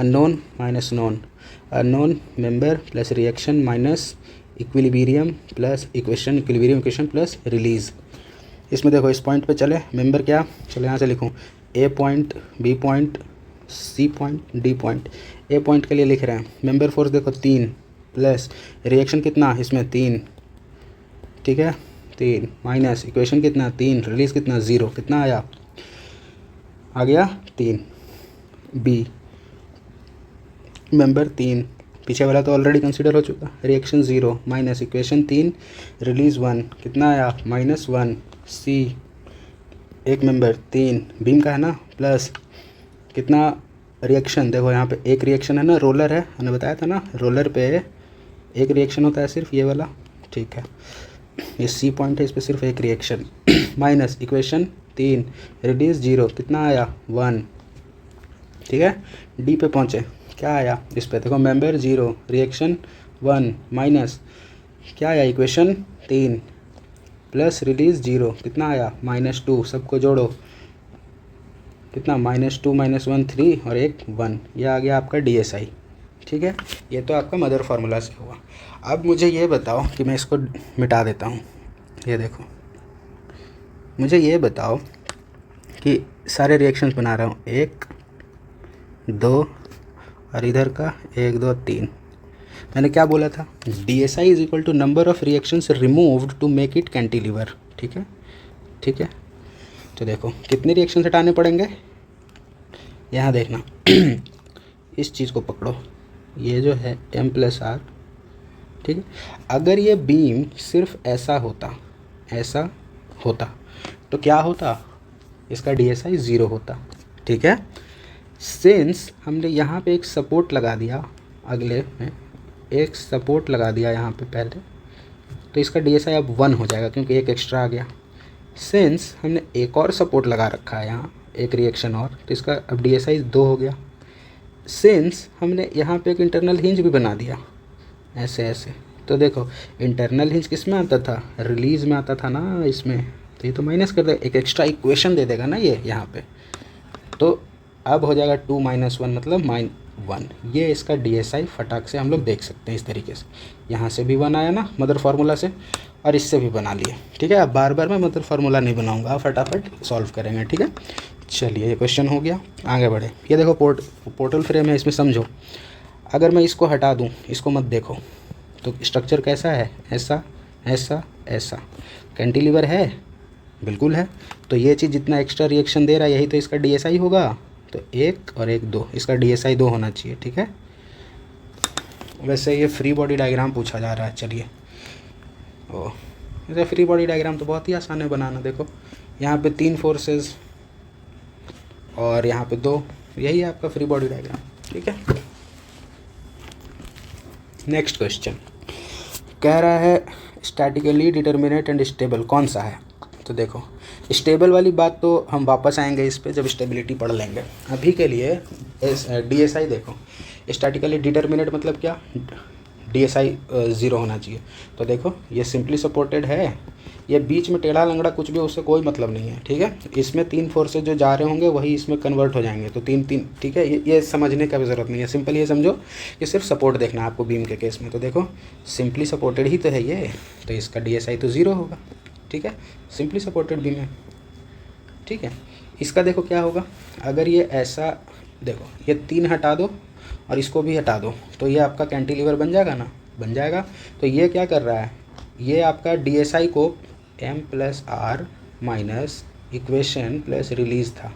unknown minus known, unknown member plus reaction minus equilibrium plus equation, equilibrium equation plus release. इसमें देखो इस पॉइंट पे चले, मेंबर क्या, चलो यहाँ से लिखूँ A point, B point, C point, D point. A point के लिए लिख रहे हैं मेंबर फोर्स देखो 3 प्लस रिएक्शन कितना इसमें 3, ठीक है 3 माइनस इक्वेशन कितना 3, रिलीज़ कितना 0, कितना आया, आ गया 3। B मेंबर 3, पीछे वाला तो ऑलरेडी कंसीडर हो चुका, रिएक्शन 0 माइनस इक्वेशन 3, रिलीज़ 1, कितना आया -1। C एक मेंबर 3 बीम का है ना, प्लस कितना रिएक्शन, देखो यहाँ पे एक रिएक्शन है ना, रोलर है, मैंने बताया था ना रोलर पे एक रिएक्शन होता है सिर्फ ये वाला, ठीक है। ये C पॉइंट है, इस पर सिर्फ एक रिएक्शन माइनस इक्वेशन 3, रिलीज़ 0, कितना आया 1, ठीक है। D पे पहुँचे, क्या आया इस पे देखो मेंबर 0 रिएक्शन 1 माइनस क्या आया इक्वेशन 3 प्लस रिलीज़ 0, कितना आया -2, सबको जोड़ो कितना -2 -1 3 और एक 1, ये आ गया आपका DSI, ठीक है। ये तो आपका मदर फार्मूला से हुआ। अब मुझे ये बताओ कि मैं इसको मिटा देता हूँ। ये देखो मुझे ये बताओ कि सारे रिएक्शंस बना रहा हूँ 1 2 और इधर का 1 2 3। मैंने क्या बोला था, DSI is equal to number of reactions removed to make it cantilever, ठीक है ठीक है। तो देखो कितने रिएक्शंस हटाने पड़ेंगे, यहाँ देखना इस चीज़ को पकड़ो, ये जो है M+R, ठीक है। अगर ये बीम सिर्फ ऐसा होता तो क्या होता, इसका DSI 0 होता, ठीक है। सिंस हमने यहाँ पे एक सपोर्ट लगा दिया, अगले में एक सपोर्ट लगा दिया यहाँ पे पहले, तो इसका DSI अब 1 हो जाएगा क्योंकि एक एक्स्ट्रा आ गया। सिंस हमने एक और सपोर्ट लगा रखा है यहाँ, एक रिएक्शन और, तो इसका अब DSI 2 हो गया। सिंस हमने यहाँ पे एक इंटरनल हिंज भी बना दिया ऐसे ऐसे, तो देखो इंटरनल हिंज किस में आता था, रिलीज़ में आता था ना इसमें, तो ये तो माइनस कर देगा, एक एक्स्ट्रा इक्वेशन दे देगा ना ये यहाँ पे। तो अब हो जाएगा 2 - 1 मतलब -1। ये इसका DSI फटाक से हम लोग देख सकते हैं इस तरीके से। यहाँ से भी 1 आया ना मदर फार्मूला से, और इससे भी बना लिए। ठीक है, अब बार बार मैं मदर फार्मूला नहीं बनाऊंगा, फटाफट सॉल्व करेंगे। ठीक है, चलिए ये क्वेश्चन हो गया, आगे बढ़े। ये देखो पोर्टल फ्रेम है, इसमें समझो, अगर मैं इसको हटा दूँ, इसको मत देखो, तो स्ट्रक्चर कैसा है, ऐसा ऐसा ऐसा। कैंटिलीवर है, बिल्कुल है। तो ये चीज़ जितना एक्स्ट्रा रिएक्शन दे रहा है, यही तो इसका DSI होगा। तो 1 और 1 2, इसका DSI 2 होना चाहिए। ठीक है, वैसे ये फ्री बॉडी डायग्राम पूछा जा रहा है। चलिए, वैसे फ्री बॉडी डायग्राम तो बहुत ही आसान है बनाना। देखो यहाँ पे 3 फोर्सेस और यहाँ पे 2, यही है आपका फ्री बॉडी डायग्राम। ठीक है, नेक्स्ट क्वेश्चन कह रहा है स्टैटिकली डिटर्मिनेट एंड स्टेबल कौन सा है। तो देखो स्टेबल वाली बात तो हम वापस आएंगे इस पे जब स्टेबिलिटी पढ़ लेंगे। अभी के लिए DSI देखो, स्टैटिकली डिटर्मिनेट मतलब क्या, DSI 0 होना चाहिए। तो देखो ये सिंपली सपोर्टेड है, ये बीच में टेढ़ा लंगड़ा कुछ भी उससे कोई मतलब नहीं है। ठीक है, इसमें 3 फोर्सेज जो जा रहे होंगे वही इसमें कन्वर्ट हो जाएंगे, तो 3 ठीक है। ये समझने का भी ज़रूरत नहीं है, सिंपल ये समझो कि सिर्फ सपोर्ट देखना है आपको बीम के केस में। तो देखो सिंपली सपोर्टेड ही तो है ये, तो इसका DSI तो 0 होगा। ठीक है, सिंपली सपोर्टेड बीम है। ठीक है, इसका देखो क्या होगा, अगर ये ऐसा देखो, ये 3 हटा दो और इसको भी हटा दो, तो ये आपका कैंटिलीवर बन जाएगा ना, बन जाएगा। तो ये क्या कर रहा है, ये आपका DSI को M+R minus equation plus release था,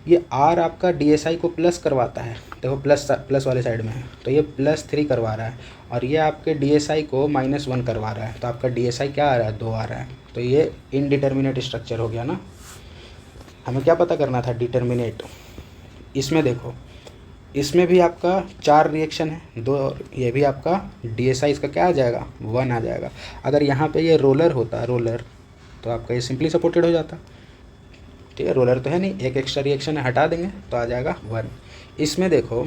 ये R आपका DSI को प्लस करवाता है। देखो प्लस वाले साइड में है, तो ये +3 करवा रहा है, और ये आपके DSI को -1 करवा रहा है। तो आपका DSI क्या आ रहा है, 2 आ रहा है। तो ये इनडिटर्मिनेट स्ट्रक्चर हो गया ना। हमें क्या पता करना था, डिटर्मिनेट। इसमें देखो, इसमें भी आपका 4 रिएक्शन है, 2, ये भी आपका DSI इसका क्या आ जाएगा, 1 आ जाएगा। अगर यहाँ पे ये रोलर होता, रोलर, तो आपका ये सिंपली सपोर्टेड हो जाता। ठीक है, रोलर तो है नहीं, एक एक्स्ट्रा रिएक्शन है, हटा देंगे तो आ जाएगा 1। इसमें देखो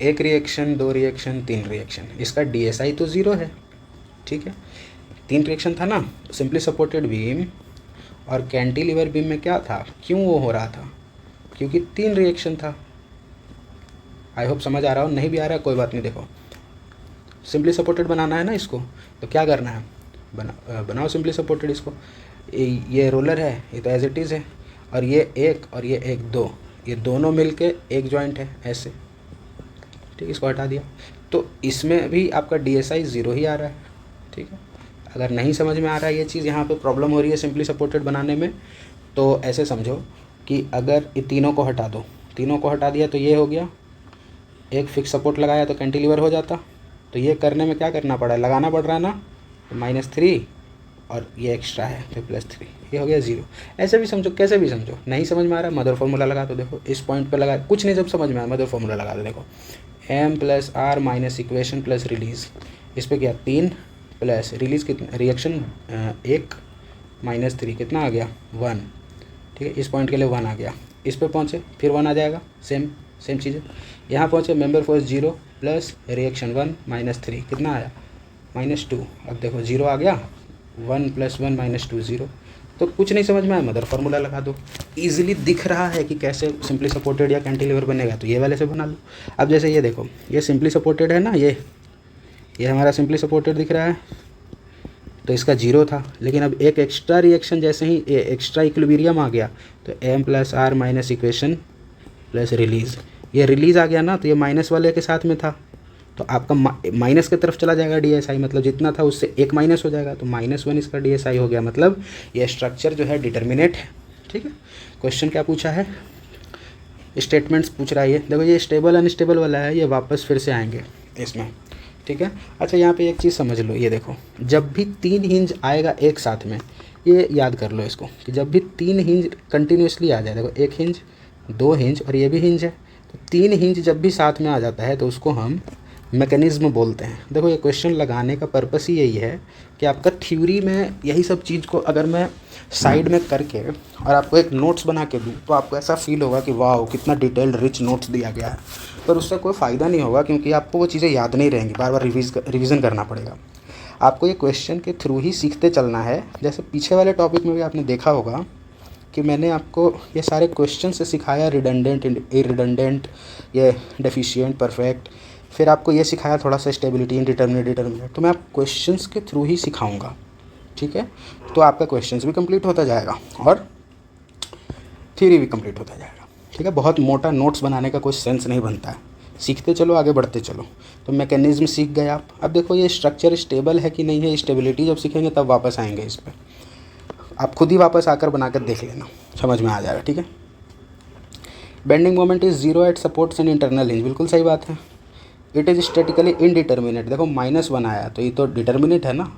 1 रिएक्शन, 2 रिएक्शन, 3 रिएक्शन, इसका DSI तो 0 है। ठीक है, 3 रिएक्शन था ना, सिंपली सपोर्टेड बीम और कैंटिलीवर बीम में क्या था, क्यों वो हो रहा था, क्योंकि 3 रिएक्शन था। आई होप समझ आ रहा हो, नहीं भी आ रहा है कोई बात नहीं। देखो सिंपली सपोर्टेड बनाना है ना इसको, तो क्या करना है, बनाओ सिंपली सपोर्टेड इसको। ये रोलर है, ये तो एज इट इज़ है, और ये 1 और ये 1 2, ये दोनों मिलके एक जॉइंट है ऐसे। ठीक, इसको हटा दिया, तो इसमें भी आपका DSI 0 ही आ रहा है। ठीक है, अगर नहीं समझ में आ रहा है ये चीज़, यहाँ पे प्रॉब्लम हो रही है सिंपली सपोर्टेड बनाने में, तो ऐसे समझो कि अगर ये तीनों को हटा दो, तीनों को हटा दिया तो ये हो गया, एक फिक्स सपोर्ट लगाया तो कैंटिलीवर हो जाता। तो ये करने में क्या करना पड़ा है, लगाना पड़ रहा है ना, तो -3 और ये एक्स्ट्रा है तो +3, ये हो गया 0। ऐसे भी समझो, कैसे भी समझो। नहीं समझ में आ रहा है, मदर फार्मूला लगा दो। देखो इस पॉइंट पे लगा, कुछ नहीं, जब समझ में आया मदर फार्मूला लगा दो। देखो M+R minus equation plus release, इस पर क्या 3 प्लस रिलीज कितना, रिएक्शन 1 -3 कितना आ गया 1। ठीक है, इस पॉइंट के लिए 1 आ गया, इस पे पहुँचे फिर 1 आ जाएगा, सेम चीज़ है। यहाँ पहुँचे मेंबर फोर्स 0 प्लस रिएक्शन 1 -3 कितना आया -2। अब देखो 0 आ गया, 1 + 1 -2 0। तो कुछ नहीं समझ में आया, मदर फार्मूला लगा दो। इजीली दिख रहा है कि कैसे सिंपली सपोर्टेड या कैंटिलीवर बनेगा, तो ये वाले से बना लो। अब जैसे ये देखो, ये सिंपली सपोर्टेड है ना, ये हमारा सिंपली सपोर्टेड दिख रहा है, तो इसका 0 था। लेकिन अब एक एक्स्ट्रा रिएक्शन, जैसे ही एक्स्ट्रा इक्विलिब्रियम आ गया, तो M+R minus equation plus release, ये रिलीज आ गया ना, तो ये माइनस वाले के साथ में था, तो आपका माइनस की तरफ चला जाएगा DSI, मतलब जितना था उससे 1 माइनस हो जाएगा, तो -1 इसका DSI हो गया। मतलब ये स्ट्रक्चर जो है डिटर्मिनेट है। ठीक है, क्वेश्चन क्या पूछा है, स्टेटमेंट्स पूछ रहा है ये। देखो ये स्टेबल अनस्टेबल वाला है, ये वापस फिर से आएंगे इसमें। ठीक है, अच्छा यहाँ पे एक चीज़ समझ लो, ये देखो जब भी 3 हिंज आएगा एक साथ में, ये याद कर लो इसको, कि जब भी 3 हिंज कंटिन्यूसली आ जाए, देखो 1 हिंज, 2 हिंज और ये भी हिंज है, तो 3 हिंज जब भी साथ में आ जाता है तो उसको हम मैकेनिज़्म बोलते हैं। देखो ये क्वेश्चन लगाने का पर्पस ही यही है कि आपका थ्योरी में यही सब चीज़ को अगर मैं साइड में करके और आपको एक नोट्स बना के दूँ, तो आपको ऐसा फील होगा कि वाह कितना डिटेल्ड रिच नोट्स दिया गया है, पर उससे कोई फ़ायदा नहीं होगा, क्योंकि आपको वो चीज़ें याद नहीं रहेंगी, बार बार रिविज़न करना पड़ेगा। आपको ये क्वेश्चन के थ्रू ही सीखते चलना है। जैसे पीछे वाले टॉपिक में भी आपने देखा होगा कि मैंने आपको ये सारे क्वेश्चन से सिखाया, रिडंडेंट, इरिडंडेंट, ये डेफिशिएंट, परफेक्ट, फिर आपको ये सिखाया थोड़ा सा स्टेबिलिटी, इनडिटर्मिनेट, डिटर्मिनेट। तो मैं आप क्वेश्चंस के थ्रू ही सिखाऊंगा, ठीक है। तो आपका क्वेश्चंस भी कंप्लीट होता जाएगा और थ्योरी भी कंप्लीट होता जाएगा, ठीक है। बहुत मोटा नोट्स बनाने का कोई सेंस नहीं बनता है, सीखते चलो, आगे बढ़ते चलो। तो मैकेनिज्म सीख गए आप। अब देखो ये स्ट्रक्चर स्टेबल है कि नहीं है, स्टेबिलिटी जब सीखेंगे तब वापस आएंगे इस पर। आप खुद ही वापस आकर बनाकर देख लेना, समझ में आ जाएगा, ठीक है। Bending moment is zero at supports and internal hinge, बिल्कुल सही बात है। इट इज़ स्टैटिकली इनडिटर्मिनेट, देखो -1 आया तो ये तो डिटर्मिनेट है ना।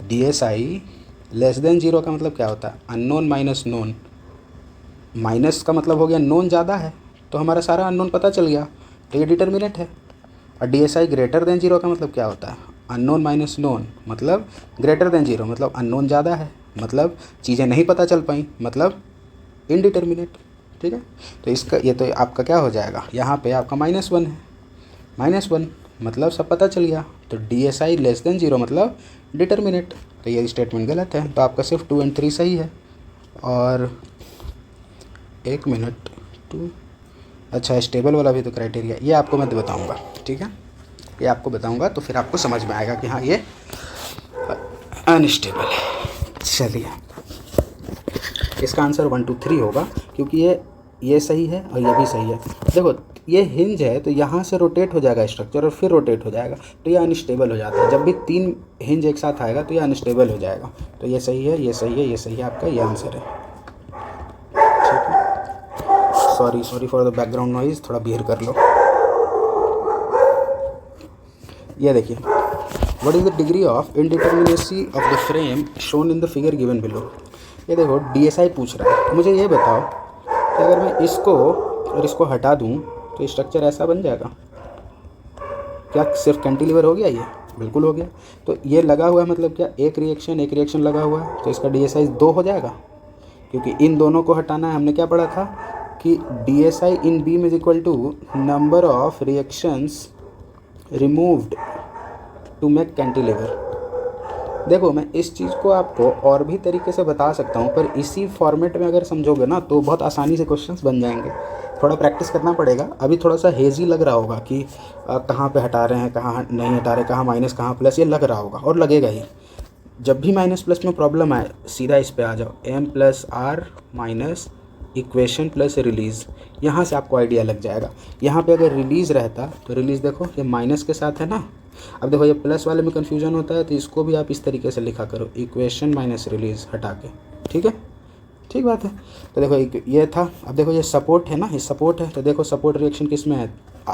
DSI लेस देन जीरो का मतलब क्या होता है, अननोन माइनस नोन। माइनस का मतलब हो गया नोन ज़्यादा है, तो हमारा सारा अननोन पता चल गया, तो ये डिटर्मिनेट है। और DSI ग्रेटर देन जीरो का मतलब क्या होता है, अननोन माइनस नोन, मतलब ग्रेटर देन जीरो, मतलब अननोन ज़्यादा है, मतलब चीज़ें नहीं पता चल पाई, मतलब इनडिटर्मिनेट, ठीक है। तो इसका ये तो आपका क्या हो जाएगा, यहाँ पे आपका -1 है, -1 मतलब सब पता चल गया। तो DSI लेस देन जीरो मतलब डिटर्मिनेट, तो ये स्टेटमेंट गलत है। तो आपका सिर्फ 2 और 3 सही है। और 1 मिनट 2, अच्छा स्टेबल वाला भी तो क्राइटेरिया, ये आपको मैं बताऊंगा, ठीक है। ये आपको बताऊंगा तो फिर आपको समझ में आएगा कि हाँ ये अनस्टेबल है। चलिए इसका आंसर 1 2 3 होगा, क्योंकि ये सही है और ये भी सही है। देखो ये हिंज है तो यहाँ से रोटेट हो जाएगा स्ट्रक्चर और फिर रोटेट हो जाएगा, तो ये अनस्टेबल हो जाता है। जब भी 3 हिंज एक साथ आएगा तो ये अनस्टेबल हो जाएगा। तो ये सही है, ये सही है, ये सही है, आपका ये आंसर है, ठीक है। Sorry for the background noise, थोड़ा बिहेव कर लो। ये देखिए, what is the degree of indeterminacy of the frame shown in the figure given below. ये देखो DSI पूछ रहा है, तो मुझे ये बताओ कि अगर मैं इसको और इसको हटा दूं तो स्ट्रक्चर ऐसा बन जाएगा क्या, सिर्फ कैंटिलीवर हो गया ये, बिल्कुल हो गया। तो ये लगा हुआ है मतलब क्या, एक रिएक्शन लगा हुआ है, तो इसका DSI 2 हो जाएगा, क्योंकि इन दोनों को हटाना है। हमने क्या पढ़ा था कि DSI in beam is equal to number of reactions removed to make cantilever. देखो मैं इस चीज़ को आपको और भी तरीके से बता सकता हूँ, पर इसी फॉर्मेट में अगर समझोगे ना तो बहुत आसानी से क्वेश्चंस बन जाएंगे। थोड़ा प्रैक्टिस करना पड़ेगा। अभी थोड़ा सा हेजी लग रहा होगा कि कहाँ पे हटा रहे हैं, कहाँ नहीं हटा रहे, कहाँ माइनस कहाँ प्लस, ये लग रहा होगा और लगेगा ही। जब भी माइनस प्लस में प्रॉब्लम आए सीधा इस पे आ जाओ, M+R minus equation plus release, यहाँ से आपको आइडिया लग जाएगा। यहाँ पे अगर रिलीज़ रहता तो रिलीज़ देखो ये माइनस के साथ है ना। अब देखो ये प्लस वाले में कन्फ्यूजन होता है, तो इसको भी आप इस तरीके से लिखा करो, इक्वेशन माइनस रिलीज़ हटा के, ठीक है, ठीक बात है। तो देखो ये था, अब देखो ये सपोर्ट है ना, ये सपोर्ट है, तो देखो सपोर्ट रिएक्शन किस में है,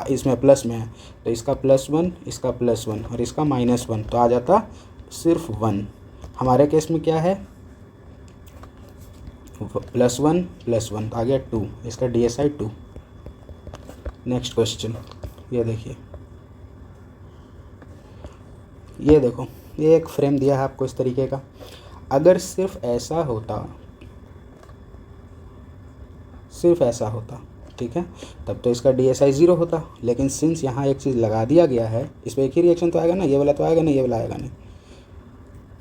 इसमें प्लस में है, तो इसका +1, इसका +1 और इसका -1, तो आ जाता सिर्फ 1। हमारे केस में क्या है, +1 तो आ गया 2, इसका DSI 2। नेक्स्ट क्वेश्चन, ये देखिए, ये देखो ये एक फ्रेम दिया है आपको इस तरीके का। अगर सिर्फ ऐसा होता ठीक है, तब तो इसका DSI 0 होता। लेकिन सिंस यहाँ एक चीज़ लगा दिया गया है, इस पर एक ही रिएक्शन तो आएगा ना, ये वाला तो आएगा नहीं, ये वाला आएगा नहीं।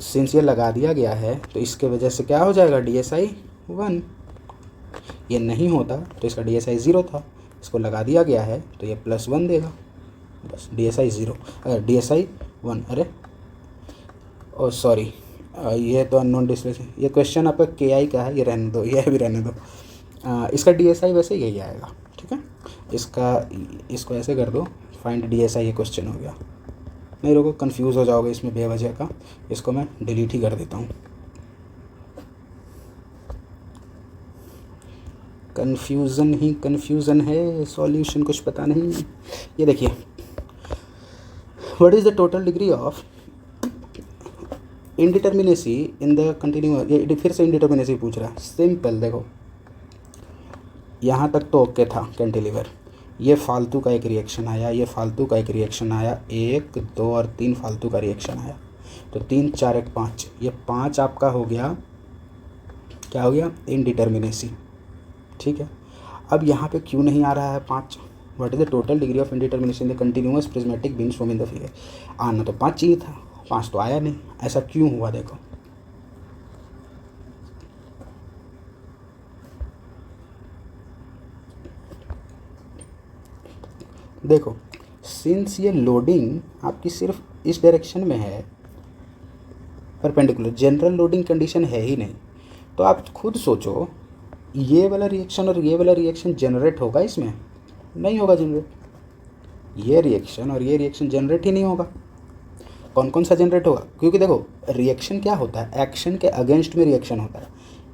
सिंस ये लगा दिया गया है तो इसके वजह से क्या हो जाएगा, DSI 1। ये नहीं होता तो इसका DSI 0 था, इसको लगा दिया गया है तो ये +1 देगा, बस DSI 0। अगर DSI 1, अरे ओ सॉरी, ये तो अननोन डिस्प्लेसमेंट, ये क्वेश्चन आपका KI का है, ये रहने दो, ये भी रहने दो। इसका DSI वैसे यही आएगा, ठीक है। इसको ऐसे कर दो, फाइंड DSI, ये क्वेश्चन हो गया। नहीं रुको, कंफ्यूज हो जाओगे इसमें बेवजह का, इसको मैं डिलीट ही कर देता हूँ। कन्फ्यूज़न ही कन्फ्यूज़न है, सॉल्यूशन कुछ पता नहीं। ये देखिए, what is the total degree of indeterminacy in the continuous, ये फिर से इनडिटर्मिनेसी पूछ रहा है। सिंपल, देखो यहाँ तक तो ओके था कैंटिलीवर, ये फालतू का एक रिएक्शन आया, ये फालतू का एक रिएक्शन आया, 1 2 और 3 फालतू का रिएक्शन आया, तो 3 4 1 5, ये 5 आपका हो गया, क्या हो गया, इनडिटर्मिनेसी, ठीक है। अब यहाँ पे क्यों नहीं आ रहा है 5, what is the total degree of indetermination in the continuous prismatic beam shown in the figure. आना तो 5 चाहिए था, 5 तो आया नहीं, ऐसा क्यों हुआ देखो। देखो सिंस ये लोडिंग आपकी सिर्फ इस डायरेक्शन में है परपेंडिकुलर, जनरल लोडिंग कंडीशन है ही नहीं, तो आप खुद सोचो ये वाला रिएक्शन और ये वाला रिएक्शन जनरेट होगा इसमें? नहीं होगा जनरेट। ये रिएक्शन और ये रिएक्शन जनरेट ही नहीं होगा। कौन कौन सा जनरेट होगा? क्योंकि देखो रिएक्शन क्या होता है, एक्शन के अगेंस्ट में रिएक्शन होता है।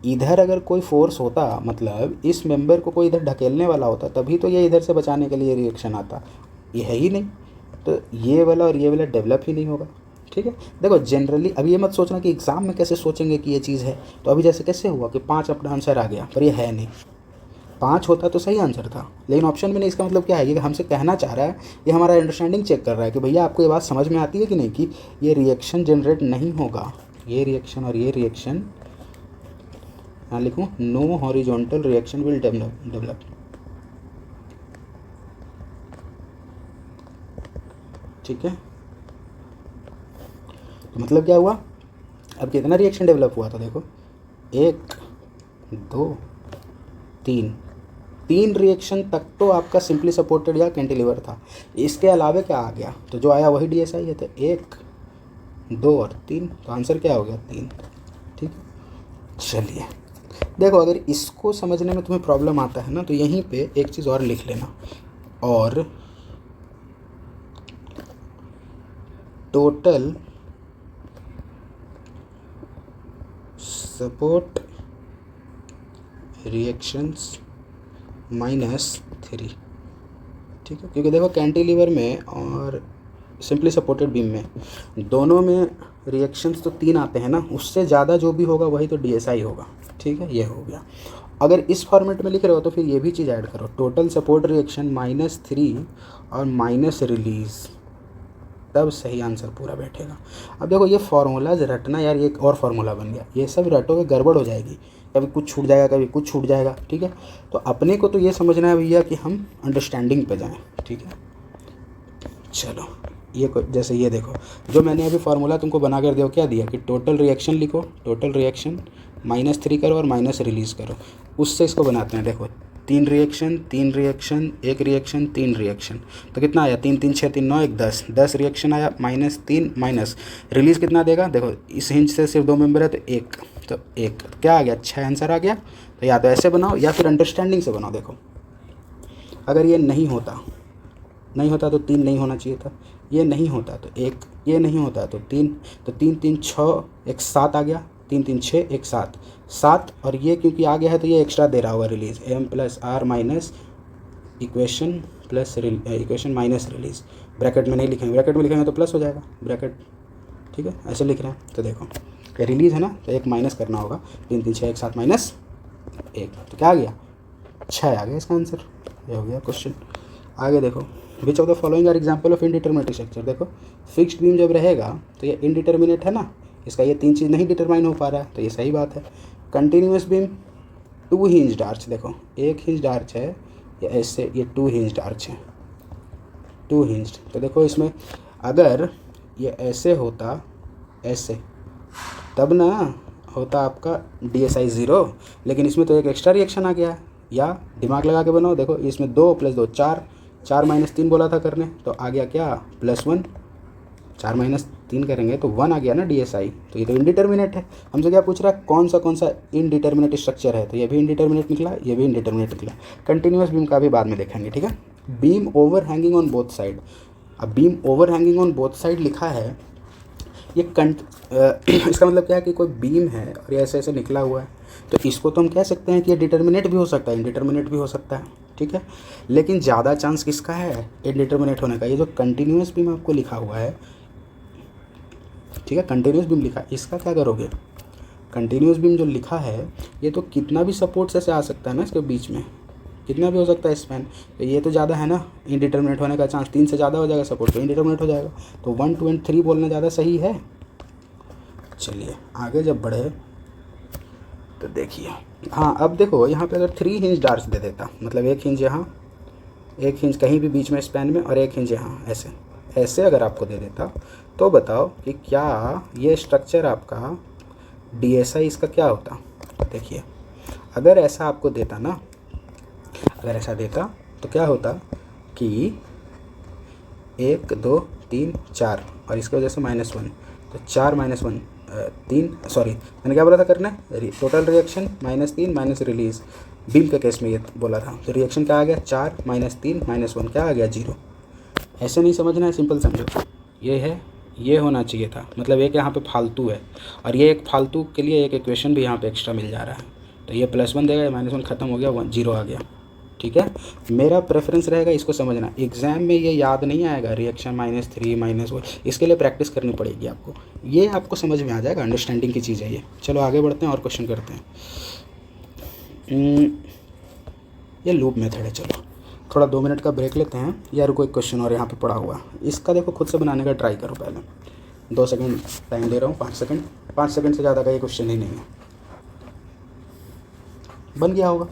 इधर अगर कोई फोर्स होता, मतलब इस मेंबर को कोई इधर ढकेलने वाला होता, तभी तो ये इधर से बचाने के लिए रिएक्शन आता। ये है ही नहीं, तो ये वाला और ये वाला डेवलप ही नहीं होगा। ठीक है, देखो जनरली अभी ये मत सोचना कि एग्ज़ाम में कैसे सोचेंगे कि ये चीज़ है। तो अभी जैसे कैसे हुआ कि 5 अपना आंसर आ गया, पर ये है नहीं। 5 होता तो सही आंसर था, लेकिन ऑप्शन में नहीं। इसका मतलब क्या है, ये हमसे कहना चाह रहा है, ये हमारा अंडरस्टैंडिंग चेक कर रहा है कि भैया आपको ये बात समझ में आती है कि नहीं, कि ये रिएक्शन जनरेट नहीं होगा। ये रिएक्शन और ये रिएक्शन, यहाँ लिखूँ, no horizontal reaction will develop. ठीक है, तो मतलब क्या हुआ, अब कितना रिएक्शन डेवलप हुआ था देखो, 1 2 3 रिएक्शन तक तो आपका सिंपली सपोर्टेड या कैंटिलीवर था। इसके अलावा क्या आ गया, तो जो आया वही DSI है। तो 1 2 और 3, तो आंसर क्या हो गया 3। ठीक है, चलिए देखो अगर इसको समझने में तुम्हें प्रॉब्लम आता है ना, तो यहीं पे एक चीज़ और लिख लेना, और टोटल सपोर्ट रिएक्शंस -3। ठीक है, क्योंकि देखो कैंटिलीवर में और सिंपली सपोर्टेड बीम में दोनों में रिएक्शंस तो 3 आते हैं ना, उससे ज़्यादा जो भी होगा वही तो DSI होगा। ठीक है, ये हो गया। अगर इस फॉर्मेट में लिख रहे हो तो फिर ये भी चीज़ ऐड करो, टोटल सपोर्ट रिएक्शन -3 और माइनस रिलीज़, तब सही आंसर पूरा बैठेगा। अब देखो ये फार्मूलाज रटना यार, ये एक और फार्मूला बन गया, ये सब रटोगे गड़बड़ हो जाएगी, कभी कुछ छूट जाएगा कभी कुछ छूट जाएगा। ठीक है, तो अपने को तो ये समझना है भैया कि हम अंडरस्टैंडिंग पे जाएं। ठीक है, चलो ये जैसे ये देखो, जो मैंने अभी फार्मूला तुमको बना कर दिया, क्या दिया कि टोटल रिएक्शन लिखो, टोटल रिएक्शन -3 करो और माइनस रिलीज़ करो, उससे इसको बनाते हैं। देखो 3 रिएक्शन 1 रिएक्शन 3 रिएक्शन, तो कितना आया, 3 3 6 3 9 1 10 रिएक्शन आया, -3 माइनस रिलीज़ कितना देगा, देखो इस हिंज से सिर्फ 2 मेंबर है तो 1, तो 1 क्या आ गया, 6 आंसर आ गया। तो या तो ऐसे बनाओ या फिर अंडरस्टैंडिंग से बनाओ। देखो अगर ये नहीं होता तो 3 नहीं होना चाहिए था, ये नहीं होता तो 1, ये नहीं होता तो 3, तो 3 3 6 1 7 आ गया, 3 3 6 1 7, और ये क्योंकि आ गया है तो ये एक्स्ट्रा दे रहा होगा release, m + r minus equation plus equation minus release. Bracket में नहीं लिखेंगे, ब्रैकेट में लिखेंगे तो प्लस हो जाएगा ब्रैकेट। ठीक है, ऐसे लिख रहे हैं। तो देखो रिलीज़ है ना, तो 1 माइनस करना होगा, 3 3 6 1 7 माइनस 1, तो क्या आ गया, 6 आ गया इसका आंसर। ये हो गया क्वेश्चन। आगे देखो, which of the following are example of indeterminate structure. देखो फिक्स्ड बीम जब रहेगा तो ये इनडिटरमिनेट है ना, इसका ये 3 चीज़ नहीं डिटरमाइन हो पा रहा है, तो ये सही बात है। कंटिन्यूस बीम 2 हिंज्ड आर्च, देखो 1 हिंज्ड आर्च है, या ऐसे ये 2 हिंज्ड आर्च है, 2 हिंज्ड। तो देखो इसमें अगर ये ऐसे होता, ऐसे, तब ना होता आपका DSI 0, लेकिन इसमें तो एक एक्स्ट्रा रिएक्शन आ गया है। या दिमाग लगा के बनाओ, देखो इसमें 2 + 2 4, 4 - 3 बोला था करने, तो आ गया क्या +1, 4 - 3 करेंगे तो 1 आ गया ना DSI। तो ये तो इनडिटरमिनेट है। हमसे क्या पूछ रहा है, कौन सा इनडिटरमिनेट स्ट्रक्चर है, तो ये भी इनडिटरमिनेट निकला, ये भी इनडिटरमिनेट निकला। कंटिन्यूस बीम का भी बाद में देखेंगे। ठीक है, beam over hanging on both side. अब beam over hanging on both side लिखा है, ये इसका मतलब क्या है कि कोई बीम है और ये ऐसे ऐसे निकला हुआ है, तो इसको तो हम कह सकते हैं कि ये डिटरमिनेट भी हो सकता है, इनडिटरमिनेट भी हो सकता है। ठीक है, लेकिन ज़्यादा चांस किसका है इनडिटरमिनेट होने का, ये जो कंटिन्यूस बीम आपको लिखा हुआ है। ठीक है, कंटिन्यूस बीम लिखा है, इसका क्या करोगे, कंटिन्यूस बीम जो लिखा है ये तो कितना भी सपोर्ट से आ सकता है ना, इसके बीच में कितना भी हो सकता है स्पैन, तो ये तो ज़्यादा है ना, इनडिटरमिनेट होने का चांस 3 से ज़्यादा हो जाएगा सपोर्ट, तो इनडिटरमिनेट हो जाएगा। तो 1 2 and 3 बोलना ज़्यादा सही है। चलिए आगे जब बढ़े तो देखिए, हाँ अब देखो यहाँ पे अगर 3 हिंज आर्च दे देता, मतलब 1 हिंज यहाँ, 1 हिंज कहीं भी बीच में स्पैन में और 1 हिंज यहाँ, ऐसे ऐसे अगर आपको दे देता, तो बताओ कि क्या ये स्ट्रक्चर आपका DSI इसका क्या होता। देखिए अगर ऐसा आपको देता ना, अगर ऐसा देता तो क्या होता कि 1 2 3 4 और इसकी वजह से -1, तो 4 -1 3, सॉरी मैंने क्या बोला था करना है, total reaction -3 minus release. Beam के केस में ये बोला था, तो रिएक्शन क्या आ गया 4 -3 -1 क्या आ गया 0। ऐसे नहीं समझना है, सिंपल समझो। ये है, ये होना चाहिए था, मतलब एक यहाँ पे फालतू है और ये एक फालतू के लिए एक इक्वेशन भी यहाँ पे एक्स्ट्रा मिल जा रहा है। तो ये +1 देगा, ये -1 खत्म हो गया, 1 0 आ गया। ठीक है, मेरा प्रेफरेंस रहेगा इसको समझना। एग्जाम में ये याद नहीं आएगा रिएक्शन -3 -1, इसके लिए प्रैक्टिस करनी पड़ेगी आपको। ये आपको समझ में आ जाएगा, अंडरस्टैंडिंग की चीज़ है ये। चलो आगे बढ़ते हैं और क्वेश्चन करते हैं। ये लूप मेथड है। चलो थोड़ा 2 मिनट का ब्रेक लेते हैं यार। कोई क्वेश्चन और यहाँ पे पड़ा हुआ, इसका देखो खुद से बनाने का ट्राई करो। पहले 2 सेकंड टाइम दे रहा हूँ, 5 सेकंड, 5 सेकंड से ज़्यादा का ये क्वेश्चन ही नहीं है। बन गया होगा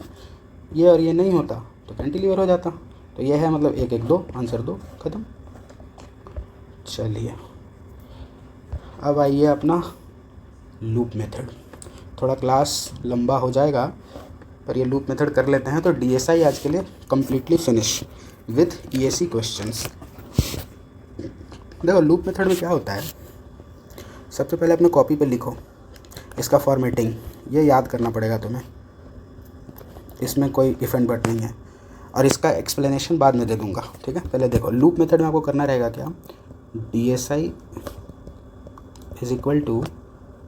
ये, और ये नहीं होता तो कैंटिलीवर हो जाता। तो ये है, मतलब 1 1 2 आंसर 2 ख़त्म। चलिए अब आइए अपना लूप मेथड। थोड़ा क्लास लंबा हो जाएगा पर ये लूप मेथड कर लेते हैं। तो DSI आज के लिए completely finish with EAC questions. देखो लूप मेथड में क्या होता है, सबसे पहले अपने कॉपी पे लिखो इसका फॉर्मेटिंग, ये याद करना पड़ेगा तुम्हें। इसमें कोई इफ एंड बट नहीं है और इसका एक्सप्लेनेशन बाद में दे दूंगा। ठीक है, पहले देखो लूप मेथड में आपको करना रहेगा क्या, DSI is equal two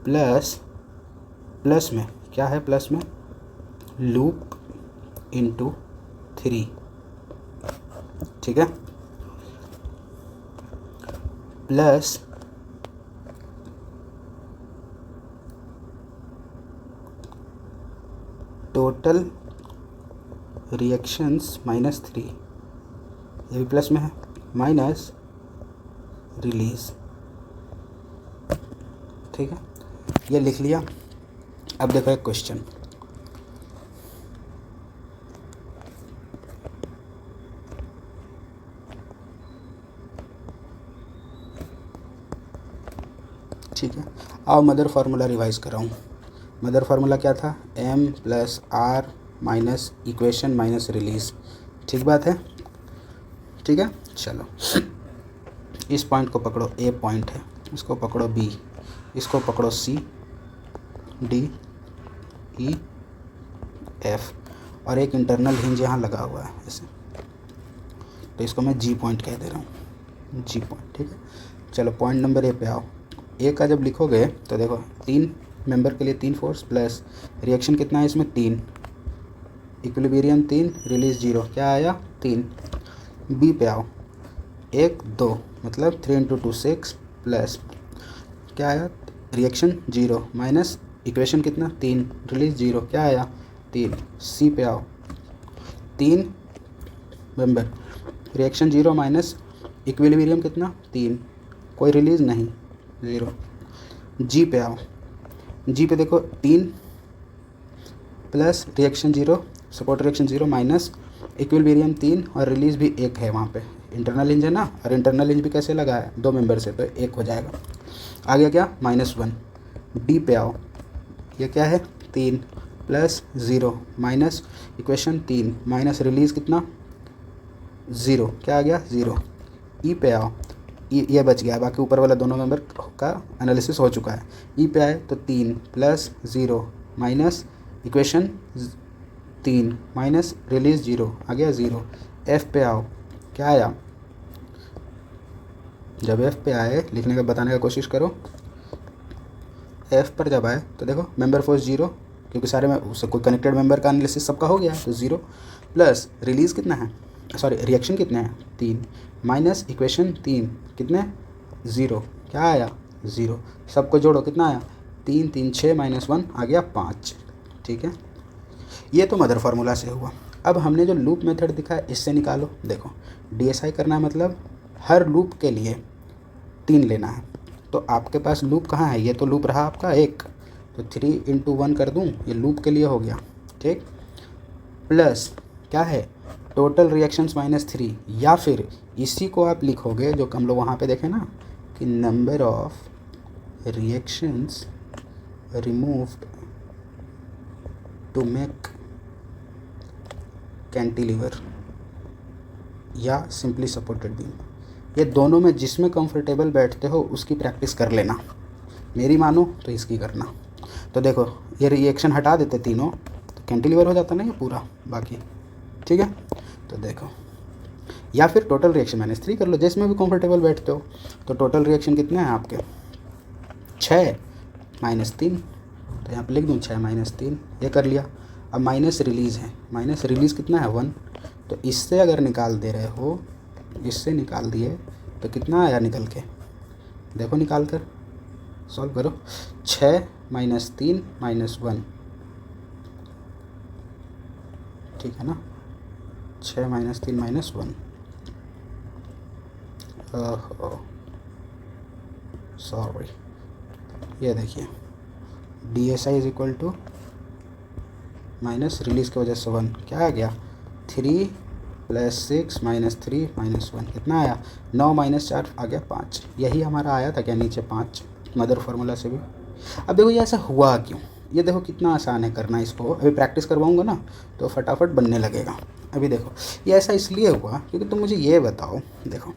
plus में क्या है, प्लस में लूप इंटू 3। ठीक है, प्लस टोटल रिएक्शंस -3, ये भी प्लस में है, माइनस रिलीज। ठीक है, ये लिख लिया। अब देखो एक क्वेश्चन, ठीक है। आओ मदर फार्मूला रिवाइज कर रहा हूँ। मदर फार्मूला क्या था, M + R minus equation minus release. ठीक बात है, ठीक है। चलो इस पॉइंट को पकड़ो, A पॉइंट है, इसको पकड़ो B, इसको पकड़ो C D E F और एक इंटरनल हिंज यहाँ लगा हुआ है ऐसे, तो इसको मैं G पॉइंट कह दे रहा हूँ, G पॉइंट। ठीक है, चलो पॉइंट नंबर A पे आओ। A का जब लिखोगे तो देखो 3 मेंबर के लिए 3 फोर्स प्लस रिएक्शन कितना है इसमें 3, इक्विलिब्रियम 3, रिलीज 0, क्या आया 3। B पे आओ, 1 2 मतलब 3 × 2 6 प्लस क्या आया, रिएक्शन 0 माइनस इक्वेशन कितना 3, रिलीज 0, क्या आया 3। C पे आओ, 3 मेंबर, रिएक्शन 0 माइनस इक्विलिब्रियम कितना 3, कोई रिलीज नहीं 0। G पे आओ, G पे देखो 3 plus reaction 0, support reaction 0 minus equilibrium 3 और रिलीज भी 1 है वहाँ पे, इंटरनल हिंज है ना, और इंटरनल हिंज भी कैसे लगा है 2 मेंबर से, तो 1 हो जाएगा। आ गया क्या -1। D पे आओ, ये क्या है 3 plus 0 minus equation 3 minus release कितना 0, क्या आ गया 0। E पे आओ, ये बच गया, बाकी ऊपर वाला दोनों मेंबर का एनालिसिस हो चुका है। E पे आए तो 3 plus 0 minus equation 3 minus release 0, आ गया 0। F पे आओ, क्या आया, जब F पे आए लिखने का बताने का कोशिश करो। F पर जब आए तो देखो मेंबर फोर्स 0, क्योंकि सारे में उससे कोई कनेक्टेड मेंबर का एनालिसिस सबका हो गया तो 0, प्लस रिलीज कितना है, सॉरी रिएक्शन कितने हैं 3 माइनस इक्वेशन 3 कितने 0, क्या आया 0। सबको जोड़ो कितना आया 3 3 6 -1 आ गया 5। ठीक है, ये तो मदर फार्मूला से हुआ। अब हमने जो लूप मेथड दिखा है इससे निकालो। देखो DSI करना है मतलब हर लूप के लिए 3 लेना है, तो आपके पास लूप कहाँ है, ये तो लूप रहा आपका 1, तो 3 × 1 कर दूँ, ये लूप के लिए हो गया। ठीक, प्लस क्या है टोटल रिएक्शंस -3, या फिर इसी को आप लिखोगे जो हम लोग वहाँ पे देखें ना कि number of reactions removed to make cantilever या सिंपली सपोर्टेड बीम, ये दोनों में जिसमें कंफर्टेबल बैठते हो उसकी प्रैक्टिस कर लेना, मेरी मानो तो इसकी करना। तो देखो ये रिएक्शन हटा देते तीनों तो कैंटिलीवर हो जाता ना ये पूरा बाकी, ठीक है। तो देखो, या फिर टोटल रिएक्शन -3 कर लो, जिसमें भी कंफर्टेबल बैठते हो। तो टोटल रिएक्शन कितने हैं आपके 6 -3, तो यहाँ पे लिख दूँ 6 -3, ये कर लिया। अब माइनस रिलीज़ है, माइनस रिलीज़ कितना है 1, तो इससे अगर निकाल दे रहे हो, इससे निकाल दिए तो कितना आया निकल के, देखो निकाल कर सॉल्व करो। 6 -3 -1, ठीक है ना, 6 -3 -1, ओहो सॉरी, ये देखिए DSI is equal to minus release की वजह से 1, क्या आ गया 3 + 6 -3 -1, कितना आया 9 -4 आ गया 5, यही हमारा आया था क्या नीचे 5 मदर फार्मूला से भी। अब देखो ये ऐसा हुआ क्यों, ये देखो कितना आसान है करना इसको, अभी प्रैक्टिस करवाऊंगा ना तो फटाफट बनने लगेगा। अभी देखो ये ऐसा इसलिए हुआ क्योंकि तुम मुझे ये बताओ, देखो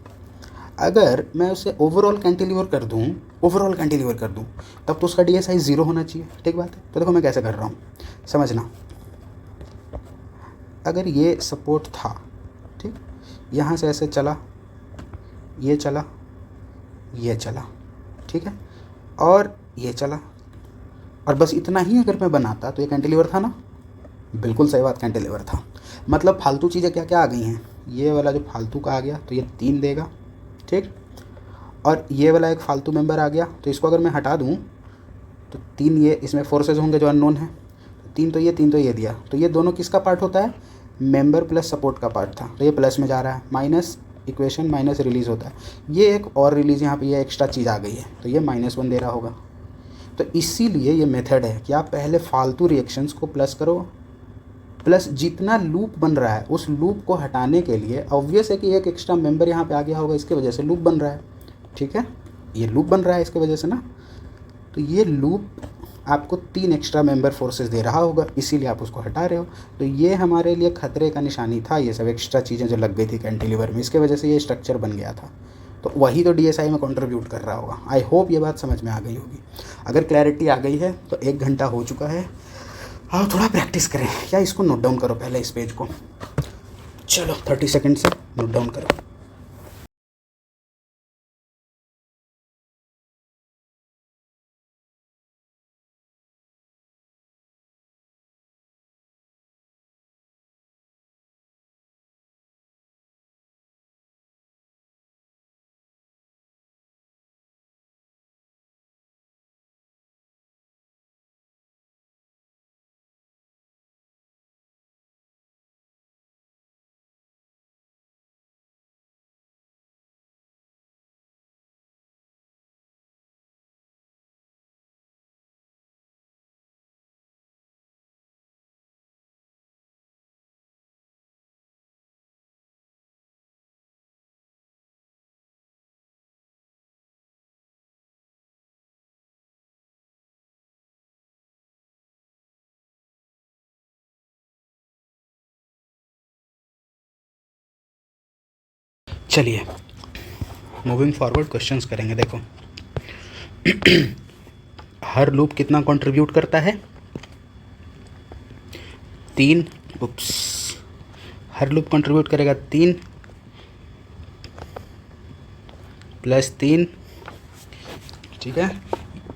अगर मैं उसे ओवरऑल कैंटिलीवर कर दूं, तब तो उसका DSI 0 होना चाहिए, ठीक बात है। तो देखो मैं कैसे कर रहा हूँ, समझना। अगर ये सपोर्ट था, ठीक, यहाँ से ऐसे चला, ये चला, ये चला, ठीक है, और ये चला, और बस इतना ही अगर मैं बनाता तो ये कैंटिलीवर था ना, बिल्कुल सही बात, कैंटिलीवर था। मतलब फालतू चीज़ें क्या क्या आ गई हैं, ये वाला जो फालतू का आ गया तो ये 3 देगा, ठीक, और ये वाला एक फालतू मेंबर आ गया तो इसको अगर मैं हटा दूँ तो 3 ये इसमें फोर्सेज होंगे जो अननोन है, 3 तो ये 3 तो ये दिया, तो ये दोनों किसका पार्ट होता है, मेंबर प्लस सपोर्ट का पार्ट था, तो ये प्लस में जा रहा है, माइनस इक्वेशन माइनस रिलीज़ होता है, ये एक और रिलीज़ यहाँ पे ये एक्स्ट्रा चीज़ आ गई है तो ये -1 दे रहा होगा। तो इसीलिए ये मेथड है कि आप पहले फालतू रिएक्शंस को प्लस करो, प्लस जितना लूप बन रहा है उस लूप को हटाने के लिए ऑब्वियस है कि एक एक्स्ट्रा मेंबर यहाँ पे आ गया होगा, इसके वजह से लूप बन रहा है, ठीक है, ये लूप बन रहा है इसके वजह से ना, तो ये लूप आपको 3 एक्स्ट्रा मेंबर फोर्सेस दे रहा होगा, इसीलिए आप उसको हटा रहे हो। तो ये हमारे लिए खतरे का निशानी था, ये सब एक्स्ट्रा चीज़ें जो लग गई थी कैंटिलीवर में, इसके वजह से ये स्ट्रक्चर बन गया था, तो वही तो DSI में कंट्रीब्यूट कर रहा होगा। आई होप ये बात समझ में आ गई होगी। अगर क्लैरिटी आ गई है तो 1 घंटा हो चुका है, आओ थोड़ा प्रैक्टिस करें, या इसको नोट डाउन करो पहले इस पेज को, चलो 30 सेकेंड से नोट डाउन करो। चलिए मूविंग फॉरवर्ड क्वेश्चंस करेंगे। देखो हर लूप कितना कंट्रीब्यूट करता है 3, हर लूप कंट्रीब्यूट करेगा 3 + 3, ठीक है,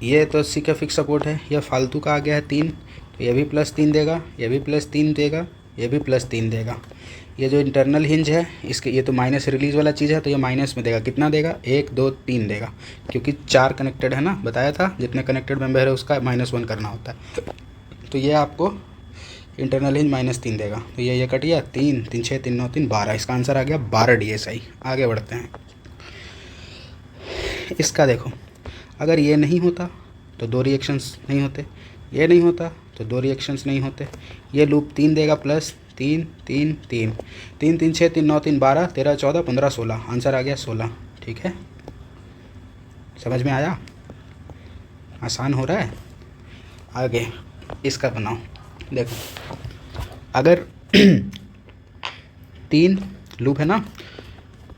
ये तो सी का फिक्स सपोर्ट है, यह फालतू का आ गया है 3, तो ये भी +3 देगा, ये भी +3 देगा, ये भी +3 देगा। ये जो इंटरनल हिंज है इसके, ये तो माइनस रिलीज़ वाला चीज़ है तो ये माइनस में देगा, कितना देगा 1 2 3 देगा, क्योंकि 4 कनेक्टेड है ना, बताया था जितने कनेक्टेड मेंबर है उसका -1 करना होता है। तो ये आपको इंटरनल हिंज -3 देगा, तो ये कट गया, 3 3 6 3 9 3 12, इसका आंसर आ गया 12 DSI। आगे बढ़ते हैं, इसका देखो अगर ये नहीं होता तो 2 रिएक्शंस नहीं होते, ये नहीं होता तो 2 रिएक्शंस नहीं होते, ये लूप 3 देगा +3 3 3 3 3 6 3 9 3 12 13 14 15 16, आंसर आ गया 16, ठीक है, समझ में आया, आसान हो रहा है। आगे इसका बनाओ, देखो अगर 3 लूप है ना,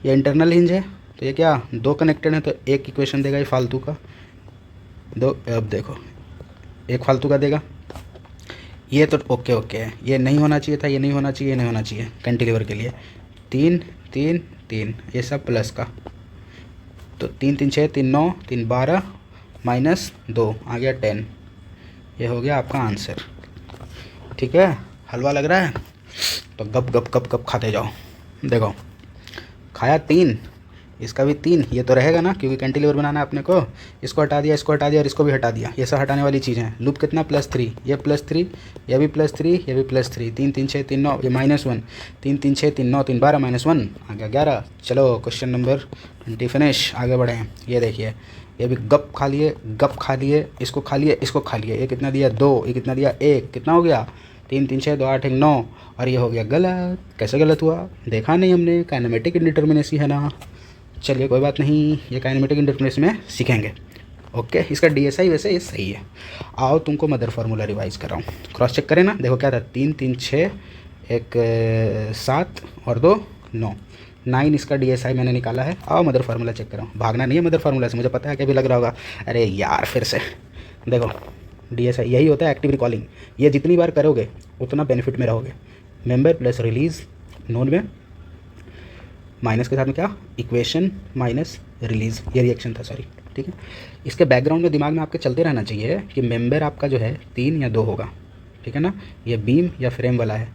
ये इंटरनल हिंज है तो ये क्या दो कनेक्टेड हैं तो एक इक्वेशन देगा ये फालतू का, दो। अब देखो एक फालतू का देगा, ये तो ओके ओके है, ये नहीं होना चाहिए था, ये नहीं होना चाहिए, ये नहीं होना चाहिए कैंटिलीवर के लिए। 3 3 3 ये सब प्लस का, तो 3 3 6 3 9 3 12 -2 आ गया 10। ये हो गया आपका आंसर। ठीक है, हलवा लग रहा है तो गप गप गप गप खाते जाओ। देखो खाया 3, इसका भी 3, ये तो रहेगा ना क्योंकि कैंटिलीवर बनाना है अपने को। इसको हटा दिया, इसको हटा दिया और इसको भी हटा दिया, ये सब हटाने वाली चीज़ें हैं। लूप कितना +3, ये +3, ये भी +3, ये भी +3, 3 3 6 3 9, ये -1, 3 3 6 3 9 3 12 -1 आ गया 11। चलो क्वेश्चन नंबर 20 फिनिश, आगे बढ़े। ये देखिए ये भी गप खा लिए, गप खा लिए, इसको खा लिए, इसको खा लिए। ये कितना दिया 2, ये कितना दिया 1, कितना हो गया 3 3 6 2 8 1 9, और ये हो गया गलत। कैसे गलत हुआ देखा नहीं हमने, काइनेमेटिक इंडिटर्मिनेसी है ना। चलिए कोई बात नहीं, ये काइनेमेटिक इंडिटर्मिनेसी में सीखेंगे। ओके, इसका DSI वैसे ये सही है। आओ तुमको मदर फार्मूला रिवाइज कराऊँ, क्रॉस चेक करें ना। देखो क्या था 3 3 6 1 7 और 2 9, 9 इसका DSI मैंने निकाला है। आओ मदर फार्मूला चेक कराऊँ, भागना नहीं है मदर फार्मूला से, मुझे पता है कि भी लग रहा होगा अरे यार फिर से। देखो DSI यही होता है, एक्टिव रिकॉलिंग। ये जितनी बार करोगे उतना बेनिफिट में रहोगे। मेंबर प्लस रिलीज नोड में, माइनस के साथ में क्या इक्वेशन माइनस रिलीज, ये रिएक्शन था सॉरी। ठीक है, इसके बैकग्राउंड में दिमाग में आपके चलते रहना चाहिए कि मेंबर आपका जो है 3 या 2 होगा। ठीक है ना, ये बीम या फ्रेम वाला है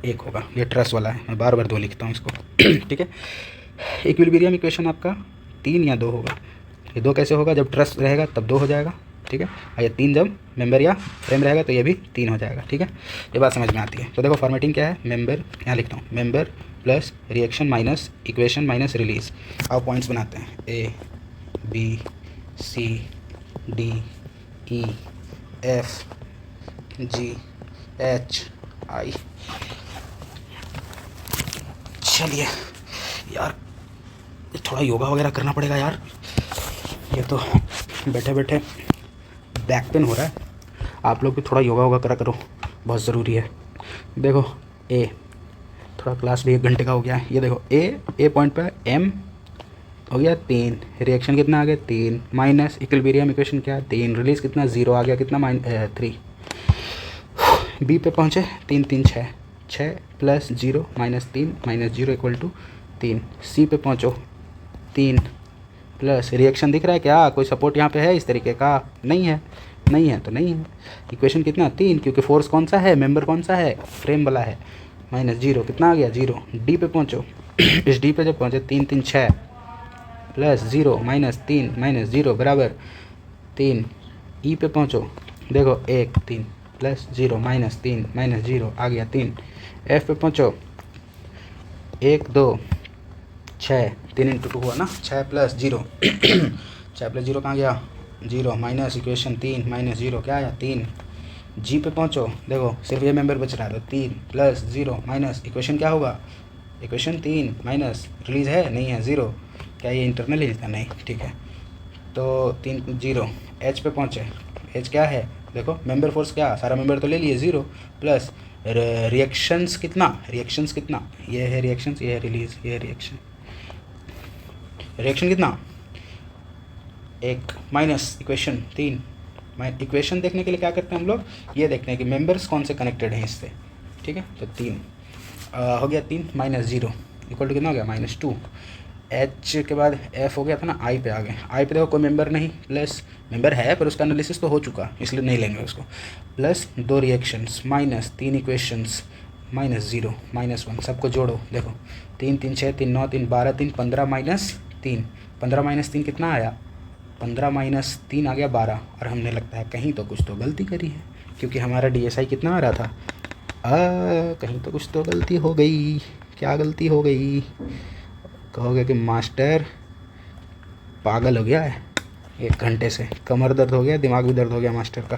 1 होगा, ये ट्रस वाला है, मैं बार बार 2 लिखता हूँ इसको। ठीक है, इक्विलिब्रियम इक्वेशन आपका 3 या 2 होगा। ये 2 कैसे होगा, जब ट्रस रहेगा तब 2 हो जाएगा। ठीक है, और ये 3 जब मेंबर या फ्रेम रहेगा तो ये भी 3 हो जाएगा। ठीक है, ये बात समझ में आती है। तो देखो फॉर्मेटिंग क्या है, मेंबर यहाँ लिखता हूँ, member plus reaction minus equation minus release. अब पॉइंट्स बनाते हैं, A B C D E F G H I। चलिए यार थोड़ा योगा वगैरह करना पड़ेगा यार, ये तो बैठे बैठे बैक पेन हो रहा है। आप लोग भी थोड़ा योगा वोगा करा करो, बहुत ज़रूरी है। देखो ए, थोड़ा क्लास भी 1 घंटे का हो गया है। ये देखो ए पॉइंट पे M हो गया 3, रिएक्शन कितना आ गया 3, माइनस इक्विलिब्रियम इक्वेशन क्या 3, रिलीज कितना 0 आ गया, कितना 3। बी पे पहुँचे 3 3 6 6 + 0 -3 -0 = 3। सी पे पहुँचो 3 प्लस रिएक्शन दिख रहा है क्या, कोई सपोर्ट यहाँ पे है इस तरीके का, नहीं है, नहीं है तो नहीं है। इक्वेशन कितना 3, क्योंकि फोर्स कौन सा है, मेंबर कौन सा है, फ्रेम वाला है, -0 कितना आ गया 0। डी पे पहुँचो, इस डी पे जब पहुँचे 3 3 6 + 0 -3 -0 = 3। ई पे पहुँचो, देखो 1 3 + 0 -3 -0 आ गया 3। एफ पे पहुँचो 1 2 6, 3 × 2 हुआ ना, 6 + 0 6 + 0 कहाँ गया 0, माइनस इक्वेशन 3 -0 क्या आया 3। जी पे पहुँचो, देखो सिर्फ ये मेंबर बच रहा है तो 3 + 0 माइनस इक्वेशन क्या होगा, इक्वेशन 3 माइनस रिलीज है नहीं है 0, क्या ये इंटरनल ही था नहीं, ठीक है तो 3 0। एच पे पहुँचे, एच क्या है देखो, मेंबर फोर्स क्या, सारा मेंबर तो ले लिए 0 प्लस रिएक्शंस कितना, रिएक्शंस कितना, ये है रिएक्शंस, ये है रिलीज, ये है रिएक्शन। रिएक्शन कितना 1 माइनस इक्वेशन 3। इक्वेशन देखने के लिए क्या करते हैं हम लोग, ये देखते हैं कि मेंबर्स कौन से कनेक्टेड हैं इससे। ठीक है, तो 3 हो गया 3 -0 = कितना हो गया -2। एच के बाद एफ हो गया था ना, आई पे आ गए। आई पे देखो कोई मेंबर नहीं, प्लस मेंबर है पर उसका एनालिसिस तो हो चुका इसलिए नहीं लेंगे उसको, प्लस 2 रिएक्शंस माइनस 3 इक्वेशंस -0 -1 सबको जोड़ो, देखो 3 3 6 3 9 3 12 3 15 -3 15 -3 कितना आया, 15 -3 आ गया 12। और हमने लगता है कहीं तो कुछ तो गलती करी है, क्योंकि हमारा DSI कितना आ रहा था, कहीं तो कुछ तो गलती हो गई। क्या गलती हो गई, कहोगे कि मास्टर पागल हो गया है, 1 घंटे से कमर दर्द हो गया, दिमाग भी दर्द हो गया मास्टर का।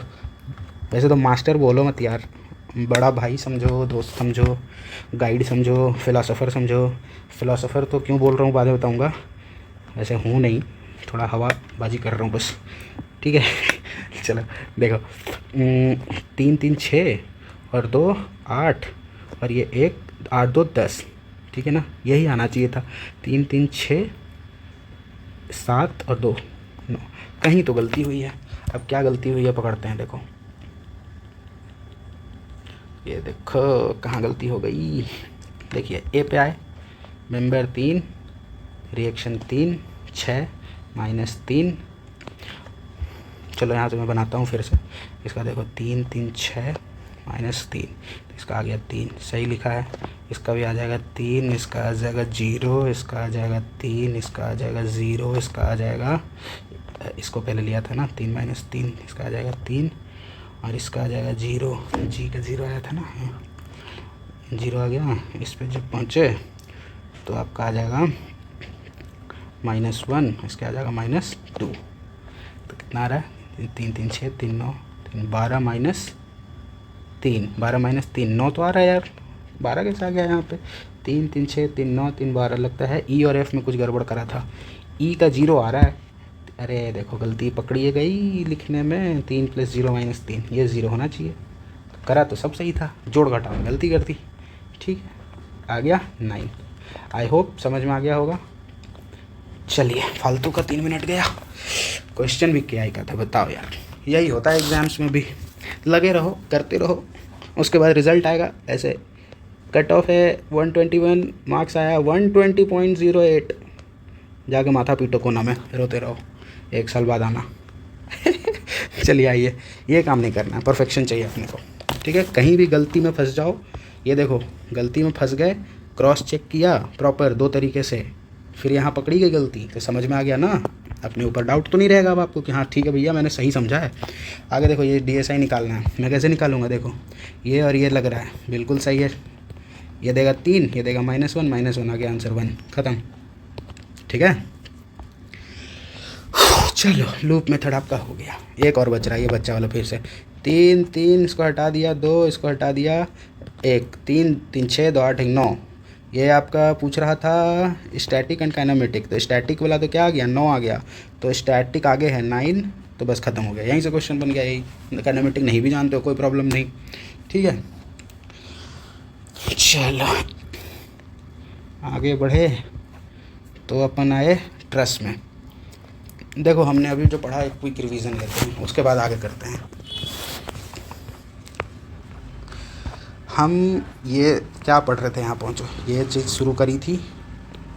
वैसे तो मास्टर बोलो मत यार, बड़ा भाई समझो, दोस्त समझो, गाइड समझो, फिलोसोफर समझो। फिलोसोफर तो क्यों बोल रहा हूँ बाद में बताऊँगा, वैसे हूँ नहीं, थोड़ा हवाबाजी कर रहा हूँ बस। ठीक है चलो देखो 3 3 6 और 2 8 और ये 1 8 2 10, ठीक है ना, यही आना चाहिए था 3 3 6 7 और 2 9। कहीं तो गलती हुई है। अब क्या गलती हुई है पकड़ते हैं। देखो ये देखो कहाँ गलती हो गई। देखिए ए पे आए, मेंबर 3, रिएक्शन 3 6 -3। चलो यहाँ से मैं बनाता हूँ फिर से। इसका देखो 3 3 6 -3, तो इसका आ गया 3, सही लिखा है। इसका भी आ जाएगा 3, इसका आ जाएगा 0, इसका आ जाएगा 3, इसका आ जाएगा 0, इसका आ जाएगा, इसको पहले लिया था ना 3 -3, इसका आ जाएगा 3 और इसका आ जाएगा 0। जी का 0 आया था ना, 0 आ गया। इस पर जब पहुँचे तो आपका आ जाएगा -1, इसका आ जाएगा -2। तो कितना आ रहा है 3 3 6 3 9 3 12 -3, 12 -3 9 तो आ रहा है यार। 12 कैसे आ गया यहाँ पे? 3 3 6 3 9 3 12। लगता है ई और एफ में कुछ गड़बड़ करा था। ई का 0 आ रहा है। अरे देखो गलती पकड़ी गई लिखने में। 3 + 0 -3, ये 0 होना चाहिए। करा तो सब सही था, जोड़ घटाव में गलती कर दी। ठीक है, आ गया 9। आई होप समझ में आ गया होगा। चलिए फालतू का 3 मिनट गया। क्वेश्चन भी क्या ही का था बताओ यार। यही होता है एग्ज़ाम्स में भी, लगे रहो करते रहो, उसके बाद रिज़ल्ट आएगा। ऐसे कट ऑफ है 121, मार्क्स आया 120.08, जाके माथा पीटो कोना में रोते रहो, 1 साल बाद आना। चलिए आइए, ये काम नहीं करना है, परफेक्शन चाहिए अपने को। ठीक है, कहीं भी गलती में फंस जाओ, ये देखो गलती में फंस गए, क्रॉस चेक किया प्रॉपर 2 तरीके से, फिर यहाँ पकड़ी गई गलती तो समझ में आ गया ना। अपने ऊपर डाउट तो नहीं रहेगा अब आपको कि हाँ ठीक है भैया मैंने सही समझा है। आगे देखो ये DSI निकालना है, मैं कैसे निकालूंगा? देखो ये और ये लग रहा है बिल्कुल सही है। ये देगा 3, ये देगा -1 आ गया आंसर 1, ख़त्म। ठीक है, चलो लूप मेथड आपका हो गया। एक और बच रहा है, ये बच्चा वाला फिर से 3 3, इसको हटा दिया 2, इसको हटा दिया 1, 3 3 6 2 8 9। ये आपका पूछ रहा था स्टैटिक एंड काइनेमेटिक, तो स्टैटिक वाला तो क्या आ गया 9 आ गया, तो स्टैटिक आगे है 9, तो बस ख़त्म हो गया, यहीं से क्वेश्चन बन गया। यही काइनेमेटिक नहीं भी जानते हो कोई प्रॉब्लम नहीं। ठीक है, चलो आगे बढ़े तो अपन आए ट्रस में। देखो हमने अभी जो पढ़ा एक क्विक रिवीजन लेते हैं, उसके बाद आगे करते हैं। हम ये क्या पढ़ रहे थे, यहाँ पहुँचो, ये चीज़ शुरू करी थी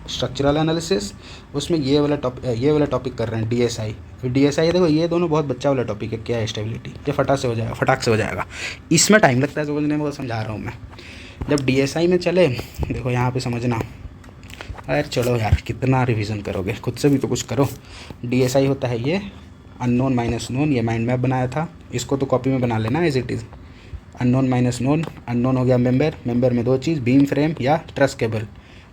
स्ट्रक्चरल एनालिसिस, उसमें ये वाला टॉपिक कर रहे हैं DSI। DSI देखो ये दोनों बहुत बच्चा वाला टॉपिक है, क्या है स्टेबिलिटी, ये फटाक से हो जाएगा। इसमें टाइम लगता है समझने में, वो समझा रहा हूँ मैं। जब DSI में चले, देखो यहाँ पे समझना। अरे चलो यार कितना रिवीजन करोगे, खुद से भी तो कुछ करो। DSI होता है ये अननोन माइनस नोन, ये माइंड मैप बनाया था, इसको तो कॉपी में बना लेना as it is. Unknown minus known, unknown हो गया मेंबर में 2 चीज़, बीम फ्रेम या ट्रस केबल।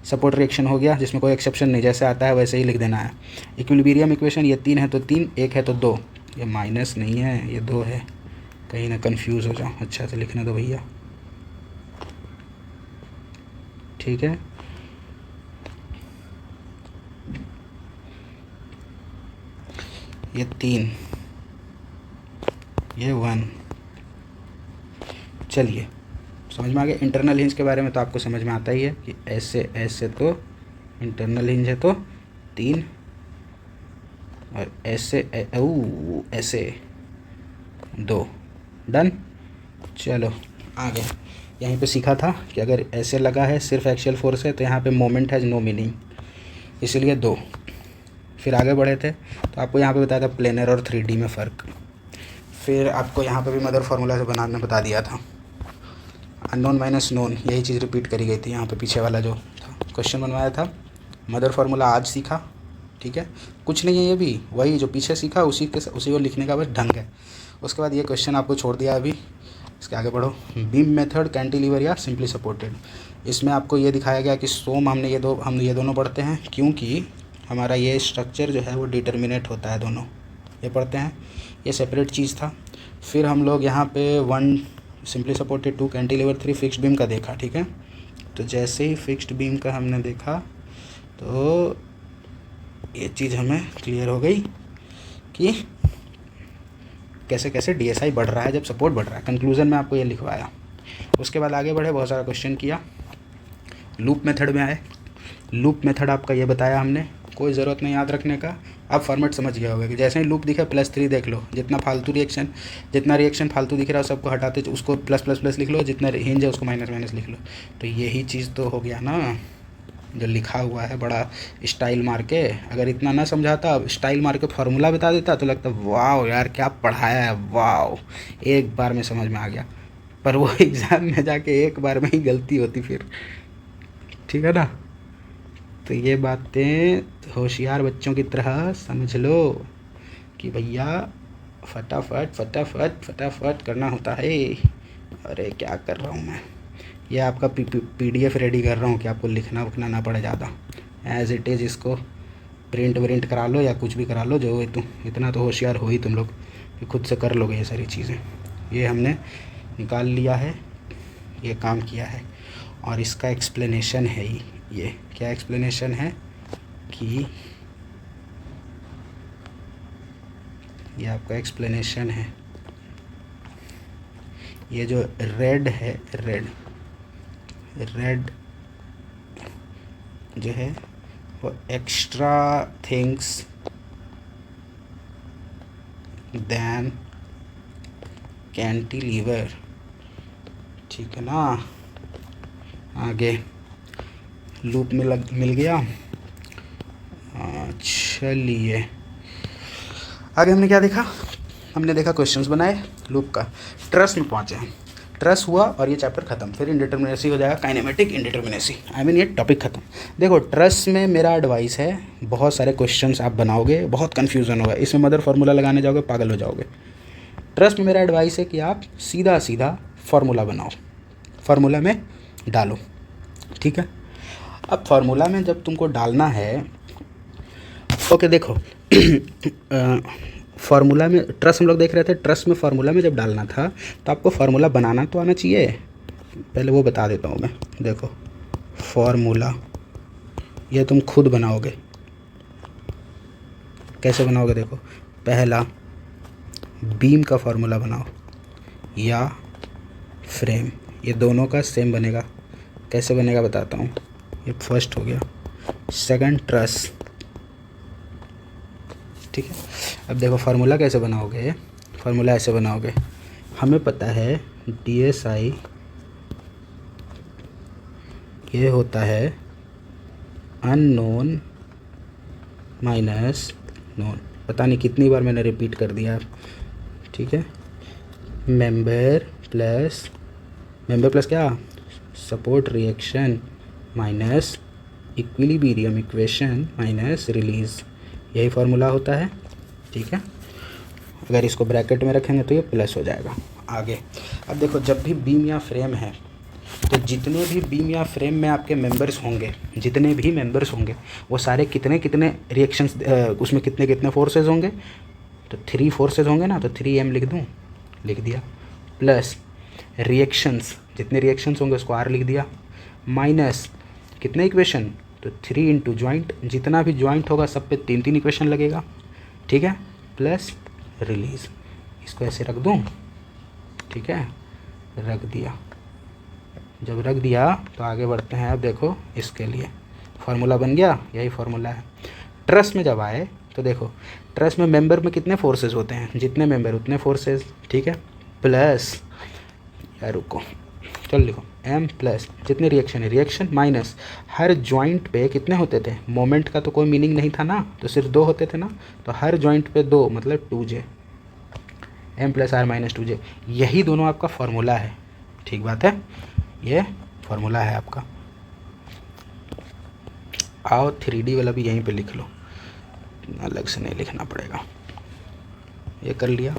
सपोर्ट रिएक्शन हो गया जिसमें कोई एक्सेप्शन नहीं, जैसे आता है वैसे ही लिख देना है। इक्विलिब्रियम इक्वेशन, ये 3 है तो 3, 1 है तो 2, ये माइनस नहीं है ये 2 है, कहीं ना कन्फ्यूज़ हो जाओ, अच्छा से लिखने दो भैया। ठीक है, ये 3, ये 1। चलिए समझ में आ गया। इंटरनल हिंज के बारे में तो आपको समझ में आता ही है कि ऐसे तो इंटरनल हिंज है तो 3, और ऐसे 2, डन। चलो आगे, यहीं पे सीखा था कि अगर ऐसे लगा है सिर्फ एक्शियल फोर्स है तो यहाँ पे मोमेंट हैज़ नो मीनिंग, इसलिए 2। फिर आगे बढ़े थे तो आपको यहाँ पे बताया था प्लेनर और 3D में फ़र्क। फिर आपको यहाँ पे भी मदर फार्मूला से बनाने बता दिया था। अननोन माइनस नोन, यही चीज़ रिपीट करी गई थी यहाँ पे, पीछे वाला जो था क्वेश्चन बनवाया था। मदर फार्मूला आज सीखा, ठीक है, कुछ नहीं है ये भी वही जो पीछे सीखा उसी को लिखने का बस ढंग है। उसके बाद ये क्वेश्चन आपको छोड़ दिया अभी, इसके आगे बढ़ो। बीम मेथड, कैंटिलीवर या सिंपली सपोर्टेड, इसमें आपको ये दिखाया गया कि सोम हम ये दोनों पढ़ते हैं, क्योंकि हमारा ये स्ट्रक्चर जो है वो डिटर्मिनेट होता है, दोनों ये पढ़ते हैं, ये सेपरेट चीज़ था। फिर हम लोग यहाँ पे 1 simply supported, 2 cantilever, 3 fixed beam का देखा। ठीक है, तो जैसे ही फिक्स्ड बीम का हमने देखा तो ये चीज़ हमें क्लियर हो गई कि कैसे कैसे DSI बढ़ रहा है जब सपोर्ट बढ़ रहा है। कंक्लूज़न में आपको ये लिखवाया। उसके बाद आगे बढ़े, बहुत सारा क्वेश्चन किया, लूप मेथड में आए। लूप मेथड आपका ये बताया हमने, कोई ज़रूरत नहीं याद रखने का, आप फॉर्मेट समझ गया होगा कि जैसे ही लूप दिखा +3 देख लो, जितना रिएक्शन फालतू दिख रहा है सबको हटाते उसको प्लस प्लस प्लस लिख लो, जितना हिंज है उसको माइनस माइनस लिख लो। तो यही चीज़ तो हो गया ना जो लिखा हुआ है बड़ा स्टाइल मार के। अगर इतना ना समझाता, स्टाइल मार के फार्मूला बता देता तो लगता वाह यार क्या पढ़ाया है, वाह एक बार में समझ में आ गया। पर वो एग्ज़ाम में जाके एक बार में ही गलती होती फिर, ठीक है ना। तो ये बातें होशियार बच्चों की तरह समझ लो कि भैया फटाफट फटाफट फटाफट करना होता है। अरे क्या कर रहा हूँ मैं, ये आपका PDF रेडी कर रहा हूँ कि आपको लिखना उखना ना पड़े ज़्यादा, एज़ इट इज़ इसको प्रिंट करा लो या कुछ भी करा लो, जो है तुम इतना तो होशियार हो ही तुम लोग कि खुद से कर लोगे ये सारी चीज़ें। ये हमने निकाल लिया है, ये काम किया है, और इसका एक्सप्लेनेशन है ये क्या एक्सप्लेनेशन है कि ये आपका एक्सप्लेनेशन है। ये जो रेड है, रेड जो है वो एक्स्ट्रा थिंग्स दैन कैंटिलीवर, ठीक है ना। आगे लूप में मिल गया। चलिए आगे हमने क्या देखा, हमने देखा क्वेश्चंस बनाए लूप का, ट्रस में पहुँचे हम, ट्रस हुआ और ये चैप्टर ख़त्म। फिर इंडिटर्मिनेसी हो जाएगा, काइनेमेटिक इंडिटर्मिनेसी, ये टॉपिक ख़त्म। देखो ट्रस में मेरा एडवाइस है, बहुत सारे क्वेश्चंस आप बनाओगे, बहुत कन्फ्यूज़न होगा, इसमें मदर फार्मूला लगाने जाओगे पागल हो जाओगे। ट्रस में मेरा एडवाइस है कि आप सीधा सीधा फार्मूला बनाओ, फार्मूला में डालो, ठीक है। अब फार्मूला में जब तुमको डालना है, ओके देखो फार्मूला में ट्रस हम लोग देख रहे थे, ट्रस में फार्मूला में जब डालना था तो आपको फार्मूला बनाना तो आना चाहिए, पहले वो बता देता हूँ मैं। देखो फार्मूला ये तुम खुद बनाओगे, कैसे बनाओगे देखो, पहला बीम का फार्मूला बनाओ या फ्रेम, ये दोनों का सेम बनेगा। कैसे बनेगा बताता हूँ, ये फर्स्ट हो गया, सेकंड ट्रस, ठीक है। अब देखो फार्मूला कैसे बनाओगे, फार्मूला ऐसे बनाओगे, हमें पता है DSI ये होता है अननोन माइनस नोन, पता नहीं कितनी बार मैंने रिपीट कर दिया, ठीक है। मेंबर प्लस क्या, support reaction minus equilibrium equation minus release, यही फार्मूला होता है, ठीक है। अगर इसको ब्रैकेट में रखेंगे तो ये प्लस हो जाएगा। आगे अब देखो, जब भी बीम या फ्रेम है तो जितने भी बीम या फ्रेम में आपके मेंबर्स होंगे, जितने भी मेंबर्स होंगे वो सारे कितने कितने रिएक्शंस, उसमें कितने कितने फोर्सेज होंगे, तो 3 फोर्सेज होंगे ना, तो 3M लिख दूँ, लिख दिया, प्लस रिएक्शंस, जितने रिएक्शंस होंगे उसको R लिख दिया, माइनस कितने इक्वेशन, तो 3 इंटू ज्वाइंट, जितना भी ज्वाइंट होगा सब पे 3 इक्वेशन लगेगा, ठीक है, प्लस रिलीज़, इसको ऐसे रख दूँ, ठीक है, रख दिया। जब रख दिया तो आगे बढ़ते हैं। अब देखो इसके लिए फार्मूला बन गया, यही फार्मूला है। ट्रस में जब आए तो देखो ट्रस में मेंबर में कितने फोर्सेस होते हैं, जितने मेंबर उतने फोर्सेस, ठीक है, प्लस यार रुको, चल लिखो M प्लस जितने रिएक्शन है रिएक्शन माइनस हर जॉइंट पे कितने होते थे, मोमेंट का तो कोई मीनिंग नहीं था ना, तो सिर्फ 2 होते थे ना, तो हर जॉइंट पे 2 मतलब 2J, M plus R minus 2J, यही दोनों आपका फार्मूला है, ठीक बात है, ये फार्मूला है आपका। आओ 3D वाला भी यहीं पे लिख लो, अलग से नहीं लिखना पड़ेगा, ये कर लिया।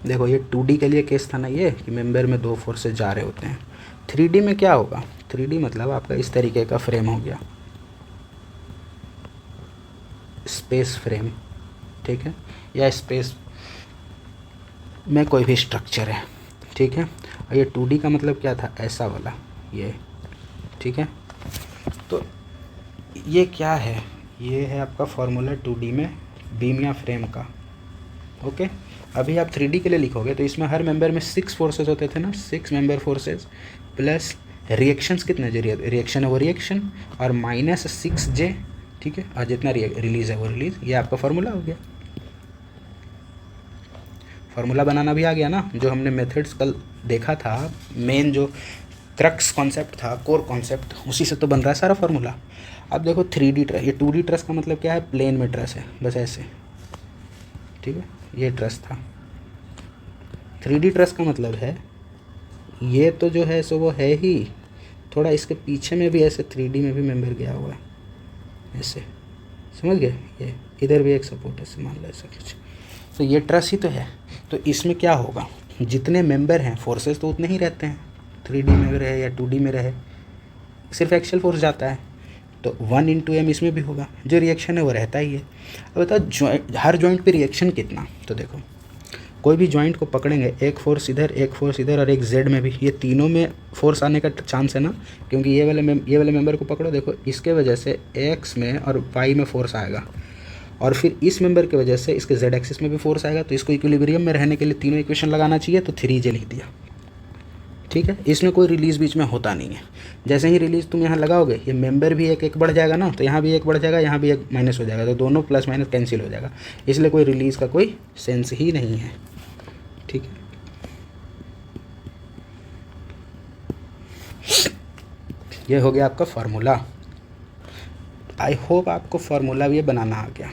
देखो ये 2D के लिए केस था ना, ये कि मेंबर में 2 फोर्सेस जा रहे होते हैं। 3D में क्या होगा, 3D मतलब आपका इस तरीके का फ्रेम हो गया, स्पेस फ्रेम, ठीक है, या स्पेस में कोई भी स्ट्रक्चर है, ठीक है। और ये 2D का मतलब क्या था, ऐसा वाला ये, ठीक है। तो ये क्या है, ये है आपका फॉर्मूला 2D में बीम या फ्रेम का। ओके, अभी आप 3D के लिए लिखोगे तो इसमें हर मेंबर में 6 फोर्सेस होते थे ना, 6 मेंबर फोर्सेस प्लस रिएक्शंस कितने जो रिएक्शन है वो रिएक्शन और माइनस 6J, ठीक है, और जितना रिलीज़ है वो रिलीज़। ये आपका फार्मूला हो गया। फार्मूला बनाना भी आ गया ना, जो हमने मेथड्स कल देखा था, मेन जो क्रक्स कॉन्सेप्ट था, कोर कॉन्सेप्ट, उसी से तो बन रहा है सारा फार्मूला। अब देखो 3D ट्रस, ये 2D ट्रस का मतलब क्या है, प्लेन में ट्रस है, बस ऐसे, ठीक है, ये ट्रस था। 3D ट्रस का मतलब है ये तो जो है सो वो है ही, थोड़ा इसके पीछे में भी ऐसे 3D में भी मेंबर गया हुआ है ऐसे, समझ गए। ये इधर भी एक सपोर्ट है, मान लो ऐसा कुछ, तो ये ट्रस ही तो है। तो इसमें क्या होगा, जितने मेंबर हैं फोर्सेस तो उतने ही रहते हैं, 3D में रहे या 2D में रहे, सिर्फ एक्शियल फोर्स जाता है, तो 1 × m इसमें भी होगा, जो रिएक्शन है वो रहता ही है। अब बताओ हर जॉइंट पे रिएक्शन कितना, तो देखो कोई भी जॉइंट को पकड़ेंगे, एक फोर्स इधर, एक फोर्स इधर और एक जेड में भी, ये तीनों में फोर्स आने का चांस है ना, क्योंकि ये वाले मेंबर को पकड़ो, देखो इसके वजह से एक्स में और वाई में फोर्स आएगा, और फिर इस मेंबर की वजह से इसके जेड एक्सिस में भी फोर्स आएगा। तो इसको इक्विलिब्रियम में रहने के लिए तीनों इक्वेशन लगाना चाहिए, तो 3J लिख दिया, ठीक है। इसमें कोई रिलीज़ बीच में होता नहीं है। जैसे ही रिलीज़ तुम यहाँ लगाओगे, ये मेंबर भी एक बढ़ जाएगा ना, तो यहाँ भी एक बढ़ जाएगा, यहाँ भी एक माइनस हो जाएगा, तो दोनों प्लस माइनस कैंसिल हो जाएगा, इसलिए कोई रिलीज़ का कोई सेंस ही नहीं है, ठीक है। ये हो गया आपका फार्मूला। आई होप आपको फार्मूला भी ये बनाना आ गया।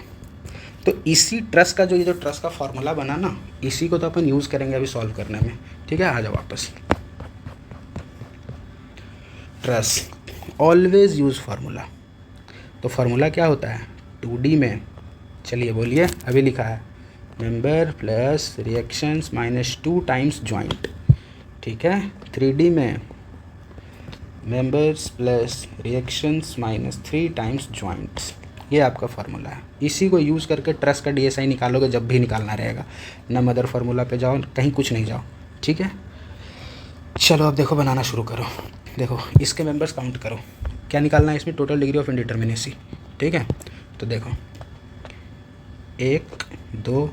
तो इसी ट्रस का ये जो ट्रस का फार्मूला बना ना, इसी को तो अपन यूज़ करेंगे अभी सॉल्व करने में, ठीक है। आ जाओ वापस। Truss always use formula. तो फार्मूला क्या होता है 2D में, चलिए बोलिए, अभी लिखा है member plus reactions minus 2 times joint, ठीक है। 3D में members plus reactions minus 3 times joints, ये आपका फार्मूला है। इसी को यूज़ करके ट्रस का DSI निकालोगे जब भी निकालना रहेगा, ना मदर फार्मूला पे जाओ, कहीं कुछ नहीं जाओ, ठीक है। चलो अब देखो बनाना शुरू करो। देखो इसके मेंबर्स काउंट करो, क्या निकालना है इसमें, टोटल डिग्री ऑफ इंडिटर्मिनेसी, ठीक है। तो देखो 1 2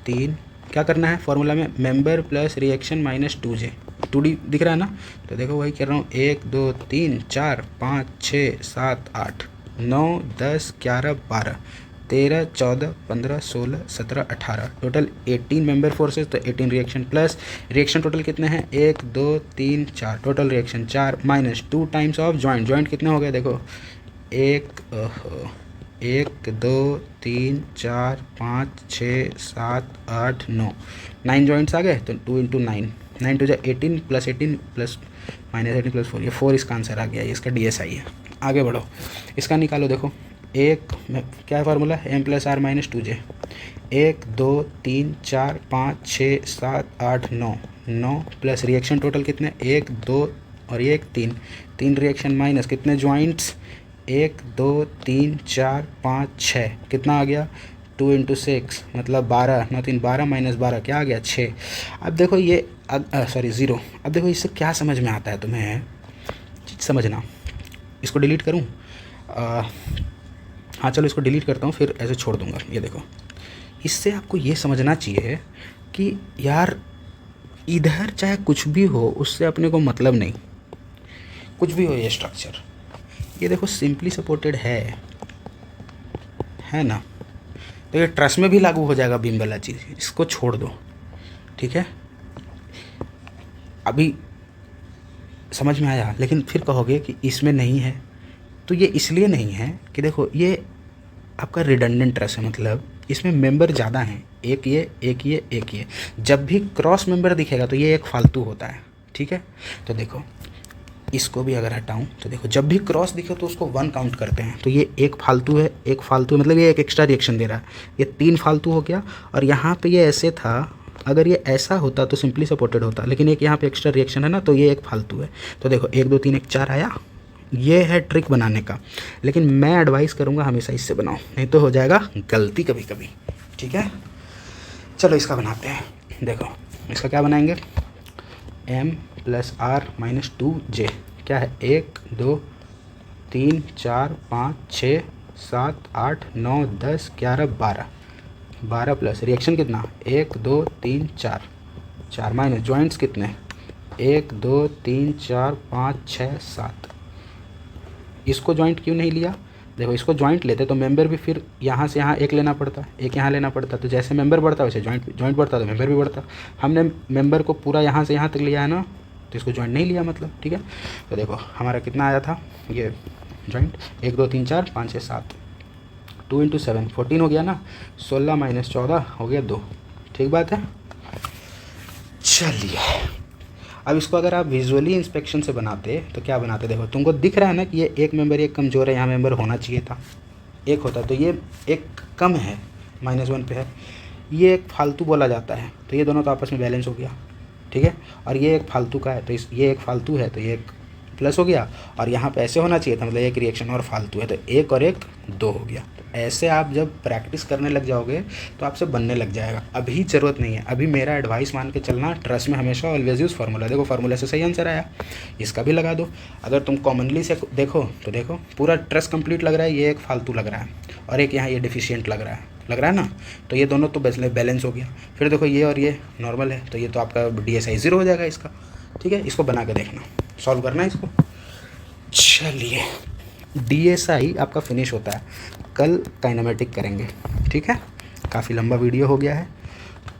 3, क्या करना है फार्मूला में, member plus reaction minus 2J, 2D दिख रहा है ना, तो देखो वही कर रहा हूँ, 1 2 3 4 5 6 7 8 9 10 11 12 13 14 15 16 17 18, टोटल 18 मेंबर फोर्सेस, तो 18 रिएक्शन प्लस रिएक्शन टोटल कितने हैं, 1 2 3 4, total reaction 4 minus 2 times of joint, joint कितने हो गए देखो 1 2 3 4 5 6 7 8 9, 9 जॉइंट्स आ गए, तो 2 × 9, 9 2 18 प्लस 18 प्लस माइनस 18 प्लस 4, ये 4 इसका आंसर आ गया, ये इसका DSI है। आगे बढ़ो, इसका निकालो, देखो एक में क्या है formula, m + r - 2J, 1 2 3 4 5 6 7 8 9, 9 plus reaction total कितने, 1 2 और ये 1 3 रिएक्शन माइनस कितने जॉइंट्स, 1 2 3 4 5 6, कितना आ गया 2 × 6 मतलब 12, 9 3 12 माइनस 12 क्या आ गया 6। अब देखो ये सॉरी 0। अब देखो इससे क्या समझ में आता है तुम्हें, समझना, इसको डिलीट करूँ, हाँ चलो इसको डिलीट करता हूँ, फिर ऐसे छोड़ दूँगा। ये देखो इससे आपको ये समझना चाहिए कि यार इधर चाहे कुछ भी हो उससे अपने को मतलब नहीं, कुछ भी हो ये स्ट्रक्चर, ये देखो सिंपली सपोर्टेड है ना, तो ये ट्रस में भी लागू हो जाएगा बीम वाला चीज़, इसको छोड़ दो, ठीक है। अभी समझ में आया, लेकिन फिर कहोगे कि इसमें नहीं है, तो ये इसलिए नहीं है कि देखो ये आपका रिडंडेंट ट्रस है, मतलब इसमें मेंबर ज़्यादा हैं, एक ये एक ये एक ये, जब भी क्रॉस मेंबर दिखेगा तो ये एक फालतू होता है, ठीक है। तो देखो इसको भी अगर हटाऊं तो देखो जब भी क्रॉस दिखे तो उसको 1 काउंट करते हैं, तो ये एक फालतू है, एक फालतू मतलब ये एक एक्स्ट्रा रिएक्शन दे रहा है, ये 3 फालतू हो गया। और यहाँ पे ये ऐसे था, अगर ये ऐसा होता तो सिंपली सपोर्टेड होता, लेकिन एक यहाँ पे एक्स्ट्रा रिएक्शन है ना, तो ये एक फालतू है। तो देखो 1 2 3 1 4 आया, ये है ट्रिक बनाने का, लेकिन मैं एडवाइस करूँगा हमेशा इससे बनाओ, नहीं तो हो जाएगा गलती कभी कभी, ठीक है। चलो इसका बनाते हैं, देखो इसका क्या बनाएंगे, m + r - 2J, क्या है 1 2 3 4 5 6 7 8 9 10 11 12, 12 प्लस रिएक्शन कितना 1 2 3 4, 4 माइनस जॉइंट्स कितने 1 2 3 4 5 6 7। इसको जॉइंट क्यों नहीं लिया, देखो इसको जॉइंट लेते तो मेंबर भी फिर यहाँ से यहाँ एक लेना पड़ता, एक यहाँ लेना पड़ता, तो जैसे मेंबर बढ़ता वैसे जॉइंट बढ़ता तो मेंबर भी बढ़ता। हमने मेंबर को पूरा यहाँ से यहाँ तक लिया है ना, तो इसको जॉइंट नहीं लिया मतलब, ठीक है। तो देखो हमारा कितना आया था ये जॉइंट 1 2 3 4 5 6 7, 2 × 7 14 हो गया ना, 16 - 14 हो गया 2, ठीक बात है। चलिए अब इसको अगर आप विजुअली इंस्पेक्शन से बनाते तो क्या बनाते, देखो तुमको दिख रहा है ना कि ये एक मेंबर एक कमज़ोर है, यहाँ मेंबर होना चाहिए था, एक होता तो ये एक कम है -1 पे है, ये एक फालतू बोला जाता है, तो ये दोनों तो आपस में बैलेंस हो गया, ठीक है। और ये एक फालतू का है तो ये एक फालतू है तो ये एक प्लस हो गया, और यहाँ पे ऐसे होना चाहिए था, मतलब एक रिएक्शन और फालतू है तो 1 और 1 2 हो गया। तो ऐसे आप जब प्रैक्टिस करने लग जाओगे तो आपसे बनने लग जाएगा, अभी ज़रूरत नहीं है। अभी मेरा एडवाइस मान के चलना, ट्रस्ट में हमेशा ऑलवेज यूज़ फार्मूला। देखो फार्मूला से सही आंसर आया, इसका भी लगा दो। अगर तुम कॉमनली से देखो तो देखो पूरा ट्रस्ट कंप्लीट लग रहा है, ये एक फालतू लग रहा है और एक यहाँ ये डिफिशियंट लग रहा है ना, तो ये दोनों तो बैलेंस हो गया। फिर देखो ये और ये नॉर्मल है, तो ये तो आपका DSI 0 हो जाएगा इसका, ठीक है। इसको बना के देखना, सॉल्व करना है इसको। चलिए DSI आपका फिनिश होता है, कल काइनेमेटिक करेंगे, ठीक है। काफ़ी लंबा वीडियो हो गया है,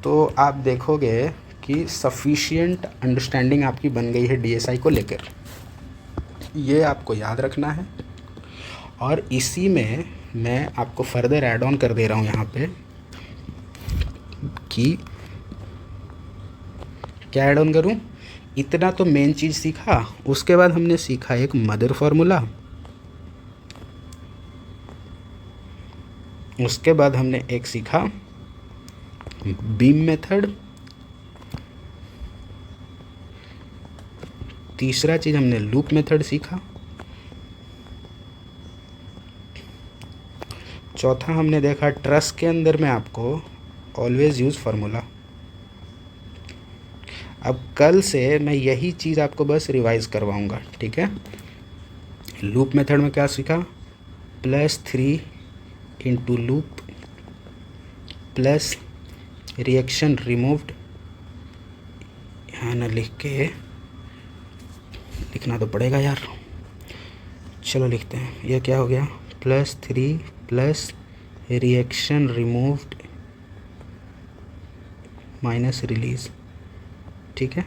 तो आप देखोगे कि सफिशिएंट अंडरस्टैंडिंग आपकी बन गई है DSI को लेकर, ये आपको याद रखना है। और इसी में मैं आपको फर्दर ऐड ऑन कर दे रहा हूँ यहाँ पे कि क्या ऐड ऑन करूँ, इतना तो मेन चीज़ सीखा, उसके बाद हमने सीखा एक मदर फार्मूला, उसके बाद हमने एक सीखा बीम मेथड, तीसरा चीज़ हमने लूप मेथड सीखा, चौथा हमने देखा ट्रस के अंदर में आपको ऑलवेज यूज़ फार्मूला। अब कल से मैं यही चीज़ आपको बस रिवाइज करवाऊंगा, ठीक है। लूप मेथड में क्या सीखा, +3 × लूप प्लस रिएक्शन रिमूव्ड, यहाँ ना लिख के, लिखना तो पड़ेगा यार, चलो लिखते हैं। ये क्या हो गया, +3 plus reaction removed minus release, ठीक है।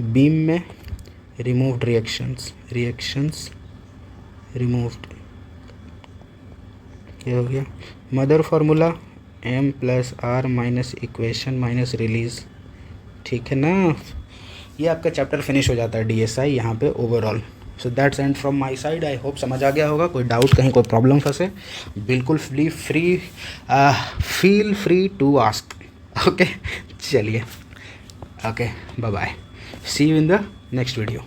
बीम में रिमूव्ड रिएक्शंस रिमूव्ड, क्या हो गया। Mother formula M + R minus equation minus release, ठीक है ना। ये आपका चैप्टर फिनिश हो जाता है DSI यहाँ पे overall. So that's and from my side, I hope समझ आ गया होगा। कोई डाउट, कहीं कोई प्रॉब्लम फंसे, बिल्कुल feel free to ask, okay. चलिए, okay, bye bye, see you in the next video.